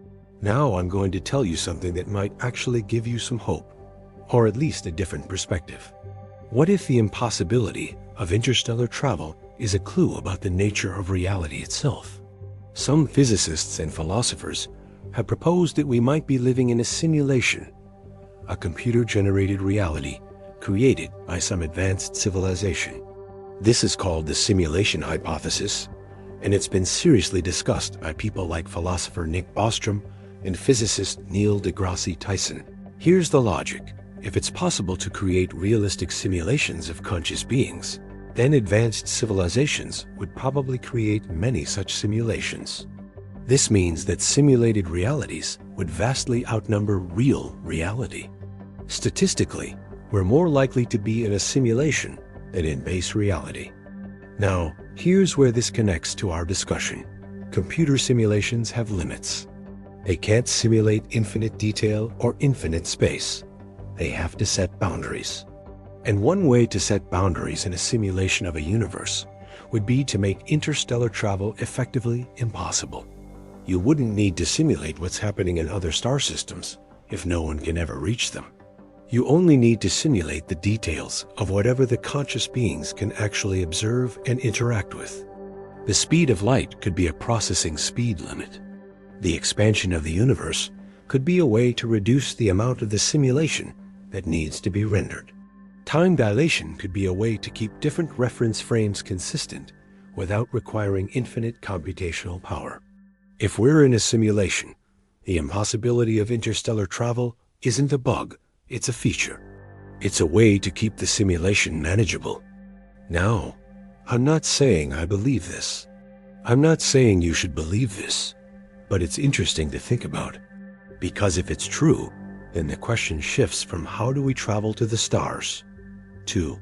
A: Now I'm going to tell you something that might actually give you some hope, or at least a different perspective. What if the impossibility of interstellar travel is a clue about the nature of reality itself? Some physicists and philosophers have proposed that we might be living in a simulation, a computer-generated reality created by some advanced civilization. This is called the simulation hypothesis, and it's been seriously discussed by people like philosopher Nick Bostrom and physicist Neil deGrasse Tyson. Here's the logic. If it's possible to create realistic simulations of conscious beings, then advanced civilizations would probably create many such simulations. This means that simulated realities would vastly outnumber real reality. Statistically, we're more likely to be in a simulation than in base reality. Now, here's where this connects to our discussion. Computer simulations have limits. They can't simulate infinite detail or infinite space. They have to set boundaries. And one way to set boundaries in a simulation of a universe would be to make interstellar travel effectively impossible. You wouldn't need to simulate what's happening in other star systems if no one can ever reach them. You only need to simulate the details of whatever the conscious beings can actually observe and interact with. The speed of light could be a processing speed limit. The expansion of the universe could be a way to reduce the amount of the simulation that needs to be rendered. Time dilation could be a way to keep different reference frames consistent without requiring infinite computational power. If we're in a simulation, the impossibility of interstellar travel isn't a bug, it's a feature. It's a way to keep the simulation manageable. Now, I'm not saying I believe this. I'm not saying you should believe this, but it's interesting to think about. Because if it's true, then the question shifts from how do we travel to the stars to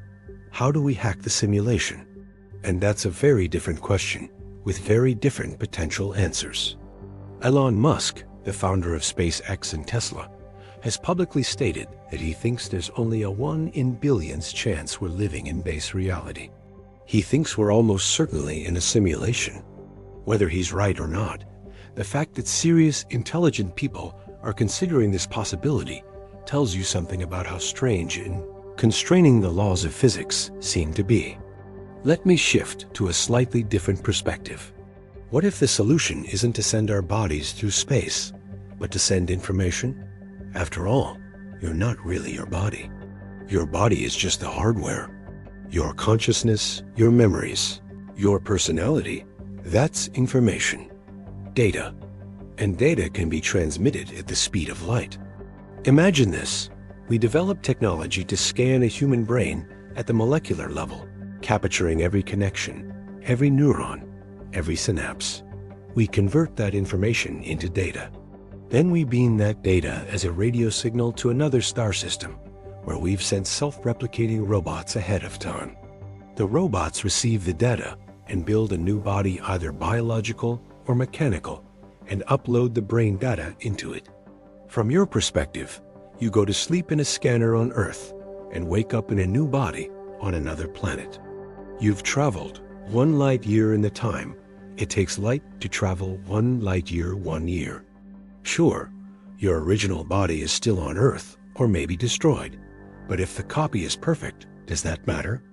A: how do we hack the simulation? And that's a very different question with very different potential answers. Elon Musk, the founder of SpaceX and Tesla, has publicly stated that he thinks there's only a 1 in billions chance we're living in base reality. He thinks we're almost certainly in a simulation. Whether he's right or not, the fact that serious, intelligent people are considering this possibility tells you something about how strange and constraining the laws of physics seem to be. Let me shift to a slightly different perspective. What if the solution isn't to send our bodies through space, but to send information? After all, you're not really your body. Your body is just the hardware. Your consciousness, your memories, your personality, that's information, data. And data can be transmitted at the speed of light. Imagine this. We develop technology to scan a human brain at the molecular level, capturing every connection, every neuron, every synapse. We convert that information into data. Then we beam that data as a radio signal to another star system, where we've sent self-replicating robots ahead of time. The robots receive the data and build a new body, either biological or mechanical, and upload the brain data into it. From your perspective, you go to sleep in a scanner on Earth and wake up in a new body on another planet. You've traveled 1 light year in the time it takes light to travel 1 light year 1 year. Sure, your original body is still on Earth or maybe destroyed, but if the copy is perfect, does that matter?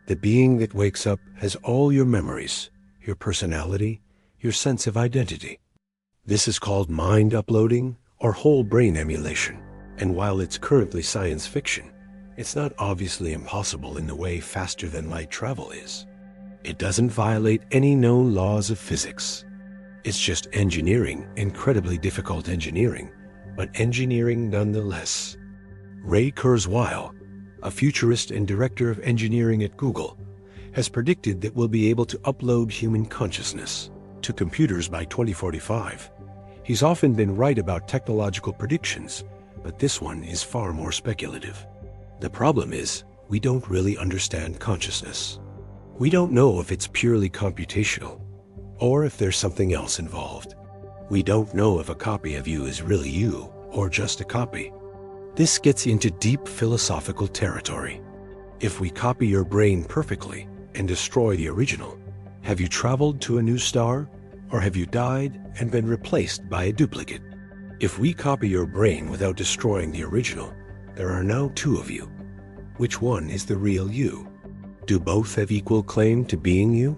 A: The being that wakes up has all your memories, your personality, your sense of identity. This is called mind uploading or whole brain emulation, and while it's currently science fiction, it's not obviously impossible in the way faster than light travel is. It doesn't violate any known laws of physics. It's just engineering, incredibly difficult engineering, but engineering nonetheless. Ray Kurzweil, a futurist and director of engineering at Google, has predicted that we'll be able to upload human consciousness to computers by 2045. He's often been right about technological predictions, but this one is far more speculative. The problem is, we don't really understand consciousness. We don't know if it's purely computational, or if there's something else involved. We don't know if a copy of you is really you, or just a copy. This gets into deep philosophical territory. If we copy your brain perfectly and destroy the original, have you traveled to a new star, or have you died and been replaced by a duplicate? If we copy your brain without destroying the original, there are now 2 of you. Which one is the real you? Do both have equal claim to being you?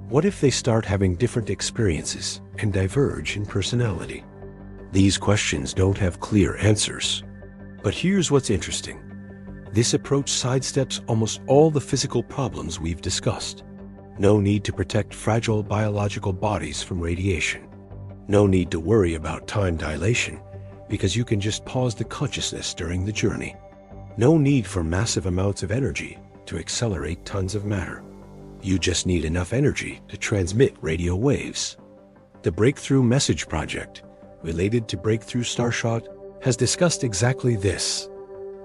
A: What if they start having different experiences and diverge in personality? These questions don't have clear answers. But here's what's interesting. This approach sidesteps almost all the physical problems we've discussed. No need to protect fragile biological bodies from radiation. No need to worry about time dilation, because you can just pause the consciousness during the journey. No need for massive amounts of energy to accelerate tons of matter. You just need enough energy to transmit radio waves. The Breakthrough Message Project, related to Breakthrough Starshot, has discussed exactly this,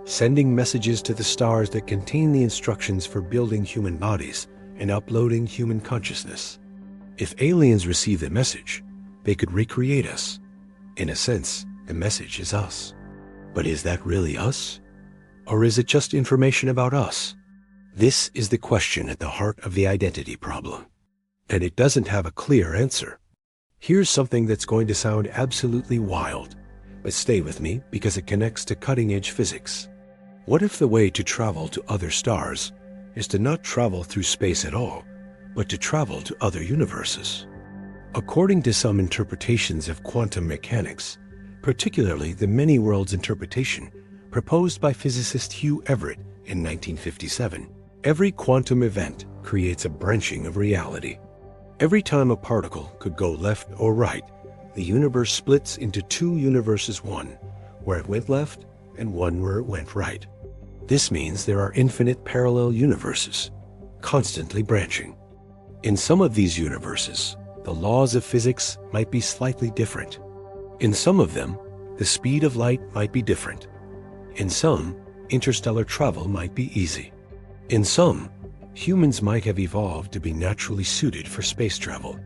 A: sending messages to the stars that contain the instructions for building human bodies and uploading human consciousness. If aliens receive the message, they could recreate us. In a sense, the message is us. But is that really us? Or is it just information about us? This is the question at the heart of the identity problem. And it doesn't have a clear answer. Here's something that's going to sound absolutely wild, but stay with me because it connects to cutting-edge physics. What if the way to travel to other stars is to not travel through space at all, but to travel to other universes? According to some interpretations of quantum mechanics, particularly the many worlds interpretation proposed by physicist Hugh Everett in 1957, every quantum event creates a branching of reality. Every time a particle could go left or right, the universe splits into 2 universes, one where it went left and one where it went right. This means there are infinite parallel universes, constantly branching. In some of these universes, the laws of physics might be slightly different. In some of them, the speed of light might be different. In some, interstellar travel might be easy. In some, humans might have evolved to be naturally suited for space travel.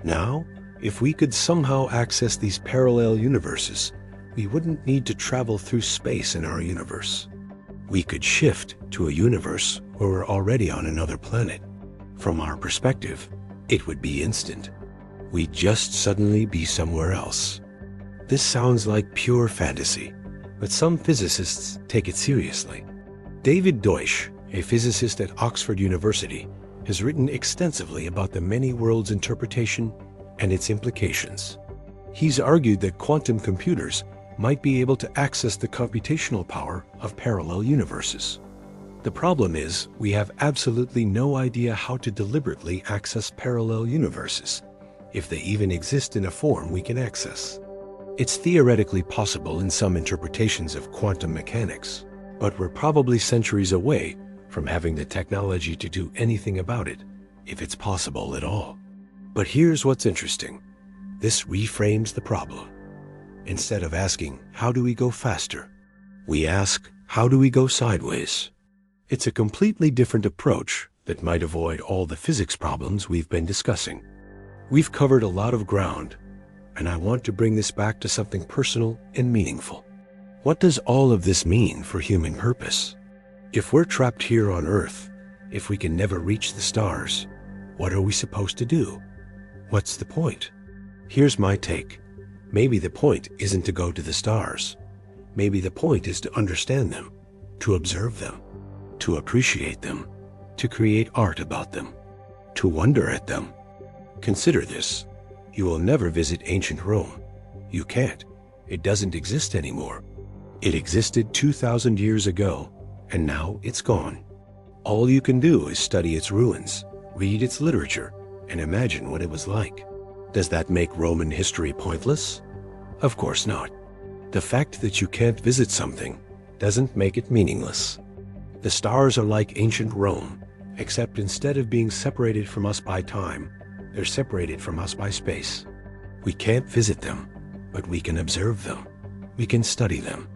A: Now, if we could somehow access these parallel universes, we wouldn't need to travel through space in our universe. We could shift to a universe where we're already on another planet. From our perspective, it would be instant. We'd just suddenly be somewhere else. This sounds like pure fantasy, but some physicists take it seriously. David Deutsch, a physicist at Oxford University, has written extensively about the many worlds interpretation and its implications. He's argued that quantum computers might be able to access the computational power of parallel universes. The problem is, we have absolutely no idea how to deliberately access parallel universes, if they even exist in a form we can access. It's theoretically possible in some interpretations of quantum mechanics, but we're probably centuries away from having the technology to do anything about it, if it's possible at all. But here's what's interesting. This reframes the problem. Instead of asking, how do we go faster? We ask, how do we go sideways? It's a completely different approach than that might avoid all the physics problems we've been discussing. We've covered a lot of ground, and I want to bring this back to something personal and meaningful. What does all of this mean for human purpose? If we're trapped here on Earth, if we can never reach the stars, what are we supposed to do? What's the point? Here's my take. Maybe the point isn't to go to the stars. Maybe the point is to understand them, to observe them, to appreciate them, to create art about them, to wonder at them. Consider this. You will never visit ancient Rome. You can't. It doesn't exist anymore. It existed 2,000 years ago, and now it's gone. All you can do is study its ruins, read its literature, and imagine what it was like. Does that make Roman history pointless? Of course not. The fact that you can't visit something doesn't make it meaningless. The stars are like ancient Rome, except instead of being separated from us by time, they're separated from us by space. We can't visit them, but we can observe them. We can study them.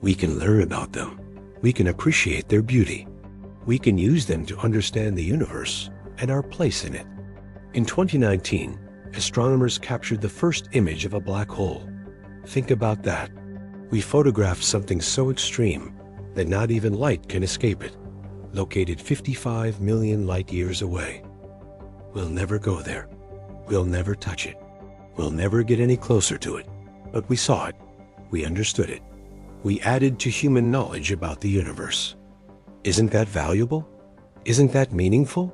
A: We can learn about them. We can appreciate their beauty. We can use them to understand the universe and our place in it. In 2019, astronomers captured the first image of a black hole. Think about that. We photographed something so extreme that not even light can escape it, located 55 million light years away. We'll never go there. We'll never touch it. We'll never get any closer to it. But we saw it. We understood it. We added to human knowledge about the universe. Isn't that valuable? Isn't that meaningful?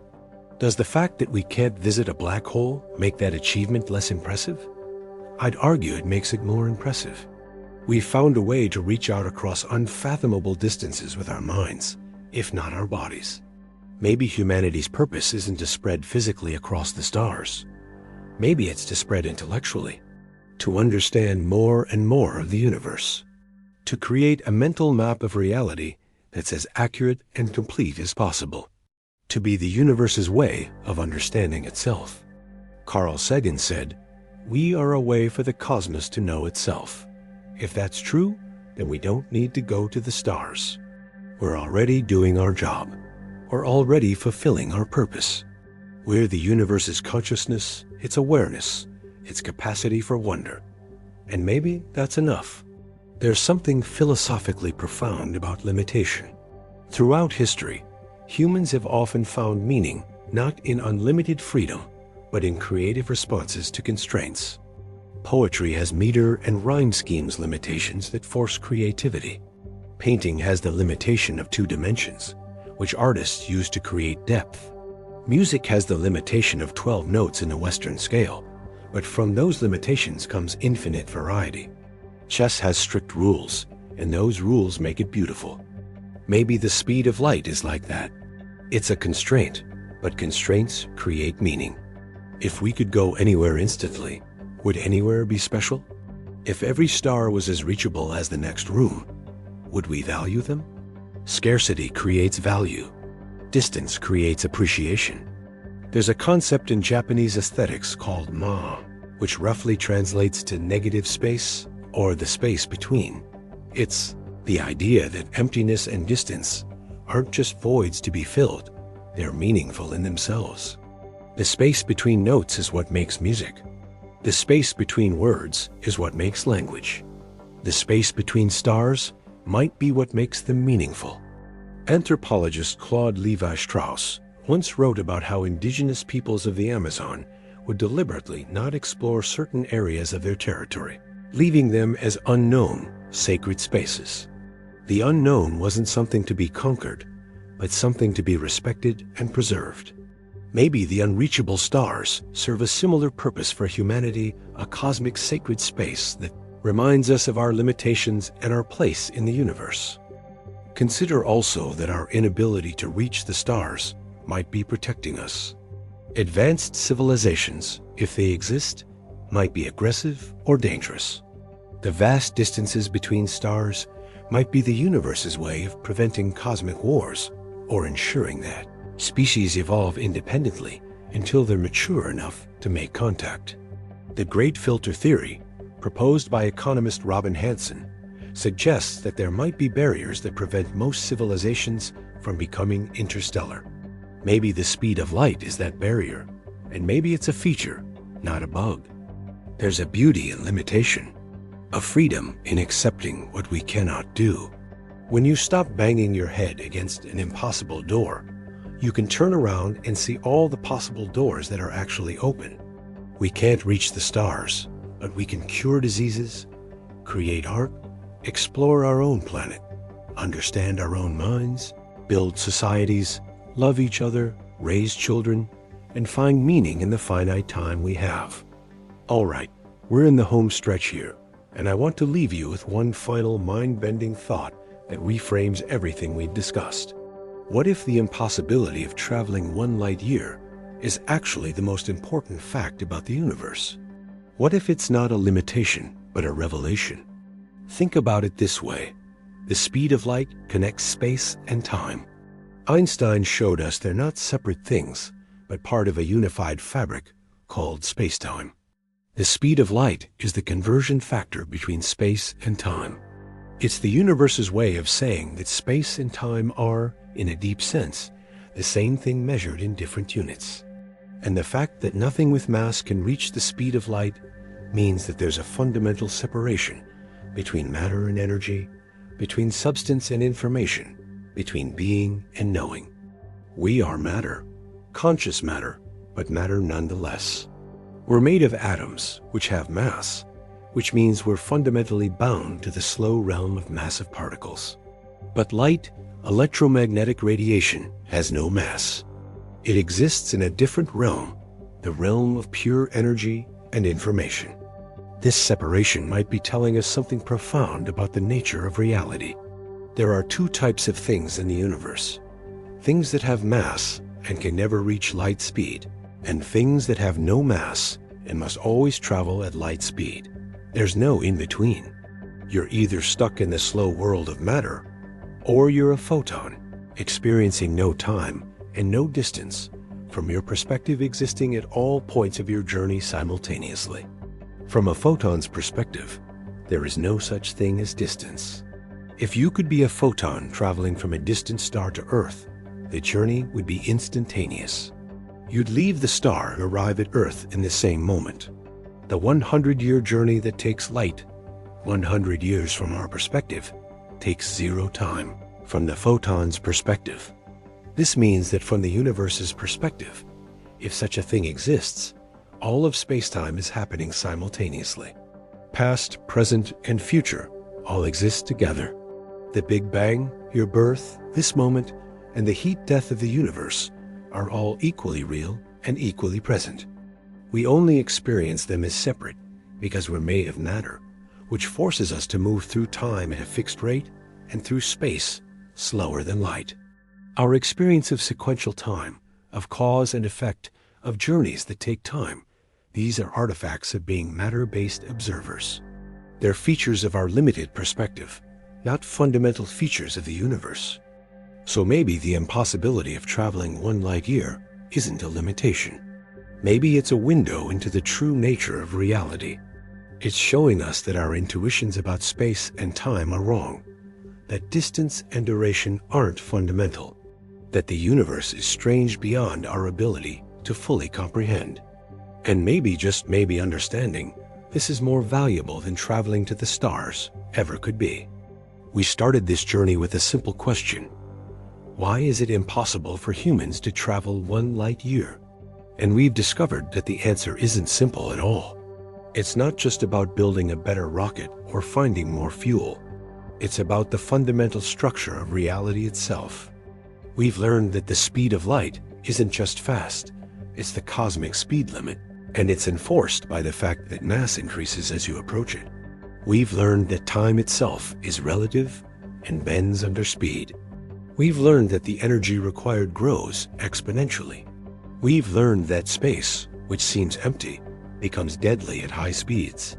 A: Does the fact that we can't visit a black hole make that achievement less impressive? I'd argue it makes it more impressive. We've found a way to reach out across unfathomable distances with our minds, if not our bodies. Maybe humanity's purpose isn't to spread physically across the stars. Maybe it's to spread intellectually, to understand more and more of the universe, to create a mental map of reality that's as accurate and complete as possible, to be the universe's way of understanding itself. Carl Sagan said, "We are a way for the cosmos to know itself." If that's true, then we don't need to go to the stars. We're already doing our job. We're already fulfilling our purpose. We're the universe's consciousness, its awareness, its capacity for wonder. And maybe that's enough. There's something philosophically profound about limitation. Throughout history, humans have often found meaning not in unlimited freedom, but in creative responses to constraints. Poetry has meter and rhyme schemes limitations that force creativity. Painting has the limitation of 2 dimensions, which artists use to create depth. Music has the limitation of 12 notes in the Western scale, but from those limitations comes infinite variety. Chess has strict rules, and those rules make it beautiful. Maybe the speed of light is like that. It's a constraint, but constraints create meaning. If we could go anywhere instantly, would anywhere be special? If every star was as reachable as the next room, would we value them? Scarcity creates value. Distance creates appreciation. There's a concept in Japanese aesthetics called ma, which roughly translates to negative space or the space between. It's the idea that emptiness and distance aren't just voids to be filled, they're meaningful in themselves. The space between notes is what makes music. The space between words is what makes language. The space between stars might be what makes them meaningful. Anthropologist Claude Levi-Strauss once wrote about how indigenous peoples of the Amazon would deliberately not explore certain areas of their territory, leaving them as unknown, sacred spaces. The unknown wasn't something to be conquered, but something to be respected and preserved. Maybe the unreachable stars serve a similar purpose for humanity, a cosmic sacred space that reminds us of our limitations and our place in the universe. Consider also that our inability to reach the stars might be protecting us. Advanced civilizations, if they exist, might be aggressive or dangerous. The vast distances between stars might be the universe's way of preventing cosmic wars or ensuring that species evolve independently until they're mature enough to make contact. The Great Filter Theory, proposed by economist Robin Hanson, suggests that there might be barriers that prevent most civilizations from becoming interstellar. Maybe the speed of light is that barrier, and maybe it's a feature, not a bug. There's a beauty in limitation, a freedom in accepting what we cannot do. When you stop banging your head against an impossible door, you can turn around and see all the possible doors that are actually open. We can't reach the stars, but we can cure diseases, create art, explore our own planet, understand our own minds, build societies, love each other, raise children, and find meaning in the finite time we have. All right, we're in the home stretch here, and I want to leave you with one final mind-bending thought that reframes everything we've discussed. What if the impossibility of traveling 1 light year is actually the most important fact about the universe? What if it's not a limitation, but a revelation? Think about it this way. The speed of light connects space and time. Einstein showed us they're not separate things, but part of a unified fabric called space-time. The speed of light is the conversion factor between space and time. It's the universe's way of saying that space and time are, in a deep sense, the same thing measured in different units. And the fact that nothing with mass can reach the speed of light means that there's a fundamental separation between matter and energy, between substance and information, between being and knowing. We are matter, conscious matter, but matter nonetheless. We're made of atoms, which have mass, which means we're fundamentally bound to the slow realm of massive particles. But light, electromagnetic radiation, has no mass. It exists in a different realm, the realm of pure energy and information. This separation might be telling us something profound about the nature of reality. There are 2 types of things in the universe: things that have mass and can never reach light speed, and things that have no mass and must always travel at light speed. There's no in-between. You're either stuck in the slow world of matter, or you're a photon, experiencing no time and no distance, from your perspective existing at all points of your journey simultaneously. From a photon's perspective, there is no such thing as distance. If you could be a photon traveling from a distant star to Earth, the journey would be instantaneous. You'd leave the star and arrive at Earth in the same moment. The 100-year journey that takes light, 100 years from our perspective, takes 0 time from the photon's perspective. This means that from the universe's perspective, if such a thing exists, all of space-time is happening simultaneously. Past, present, and future all exist together. The Big Bang, your birth, this moment, and the heat-death of the universe are all equally real and equally present. We only experience them as separate because we're made of matter, which forces us to move through time at a fixed rate and through space slower than light. Our experience of sequential time, of cause and effect, of journeys that take time, these are artifacts of being matter-based observers. They're features of our limited perspective, not fundamental features of the universe. So maybe the impossibility of traveling 1 light year isn't a limitation. Maybe it's a window into the true nature of reality. It's showing us that our intuitions about space and time are wrong, that distance and duration aren't fundamental, that the universe is strange beyond our ability to fully comprehend. And maybe, just maybe, understanding this is more valuable than traveling to the stars ever could be. We started this journey with a simple question: why is it impossible for humans to travel 1 light year? And we've discovered that the answer isn't simple at all. It's not just about building a better rocket or finding more fuel. It's about the fundamental structure of reality itself. We've learned that the speed of light isn't just fast, it's the cosmic speed limit, and it's enforced by the fact that mass increases as you approach it. We've learned that time itself is relative and bends under speed. We've learned that the energy required grows exponentially. We've learned that space, which seems empty, becomes deadly at high speeds.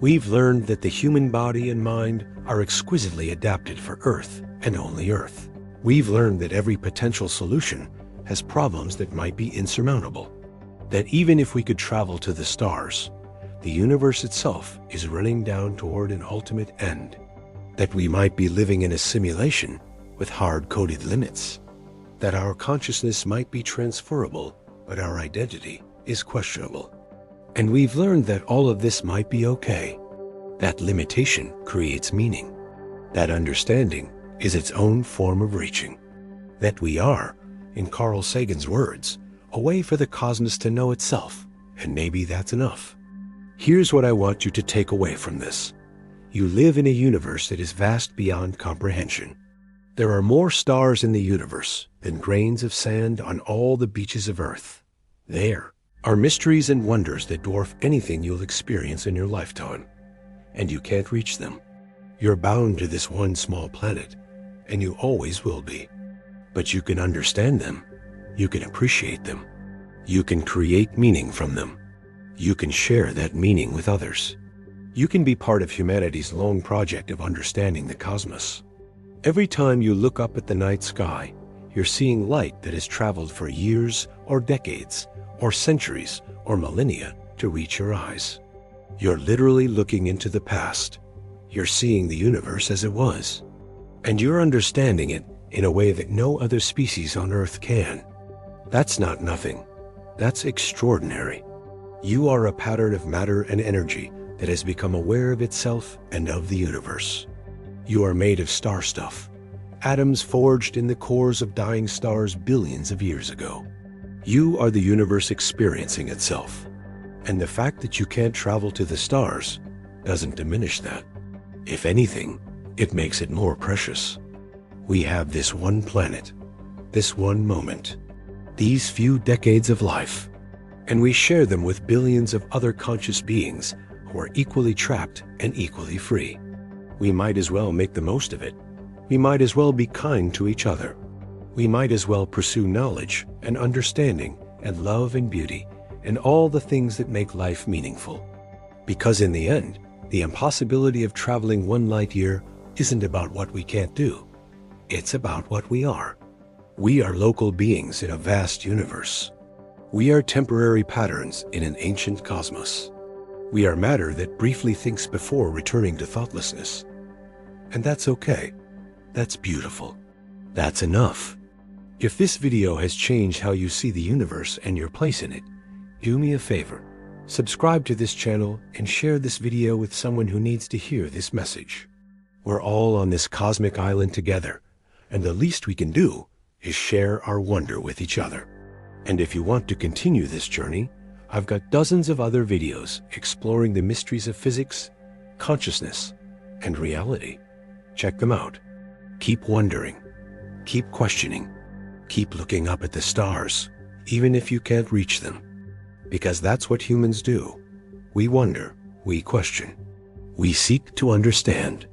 A: We've learned that the human body and mind are exquisitely adapted for Earth and only Earth. We've learned that every potential solution has problems that might be insurmountable. That even if we could travel to the stars, the universe itself is running down toward an ultimate end. That we might be living in a simulation with hard-coded limits. that our consciousness might be transferable, but our identity is questionable. And we've learned that all of this might be okay. That limitation creates meaning. That understanding is its own form of reaching. That we are, in Carl Sagan's words, a way for the cosmos to know itself, and maybe that's enough. Here's what I want you to take away from this. You live in a universe that is vast beyond comprehension. There are more stars in the universe than grains of sand on all the beaches of Earth. There are mysteries and wonders that dwarf anything you'll experience in your lifetime, and you can't reach them. You're bound to this one small planet, and you always will be. But you can understand them. You can appreciate them. You can create meaning from them. You can share that meaning with others. You can be part of humanity's long project of understanding the cosmos. Every time you look up at the night sky, you're seeing light that has traveled for years or decades or centuries or millennia to reach your eyes. You're literally looking into the past. You're seeing the universe as it was. And you're understanding it in a way that no other species on Earth can. That's not nothing. That's extraordinary. You are a pattern of matter and energy that has become aware of itself and of the universe. You are made of star stuff, atoms forged in the cores of dying stars billions of years ago. You are the universe experiencing itself. And the fact that you can't travel to the stars doesn't diminish that. If anything, it makes it more precious. We have this one planet, this one moment, these few decades of life, and we share them with billions of other conscious beings who are equally trapped and equally free. We might as well make the most of it. We might as well be kind to each other. We might as well pursue knowledge and understanding and love and beauty and all the things that make life meaningful. Because in the end, the impossibility of traveling 1 light year isn't about what we can't do. It's about what we are. We are local beings in a vast universe. We are temporary patterns in an ancient cosmos. We are matter that briefly thinks before returning to thoughtlessness. And that's okay. That's beautiful. That's enough. If this video has changed how you see the universe and your place in it, do me a favor. Subscribe to this channel and share this video with someone who needs to hear this message. We're all on this cosmic island together, and the least we can do is share our wonder with each other. And if you want to continue this journey, I've got dozens of other videos exploring the mysteries of physics, consciousness, and reality. Check them out. Keep wondering. Keep questioning. Keep looking up at the stars, even if you can't reach them. Because that's what humans do. We wonder, we question, we seek to understand.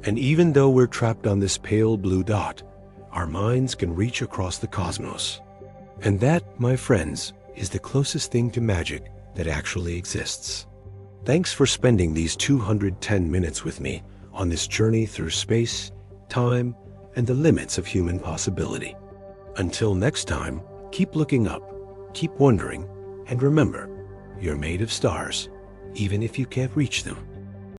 A: And even though we're trapped on this pale blue dot, our minds can reach across the cosmos. And that, my friends, is the closest thing to magic that actually exists. Thanks for spending these 210 minutes with me on this journey through space, time, and the limits of human possibility. Until next time, keep looking up, keep wondering, and remember, you're made of stars, even if you can't reach them.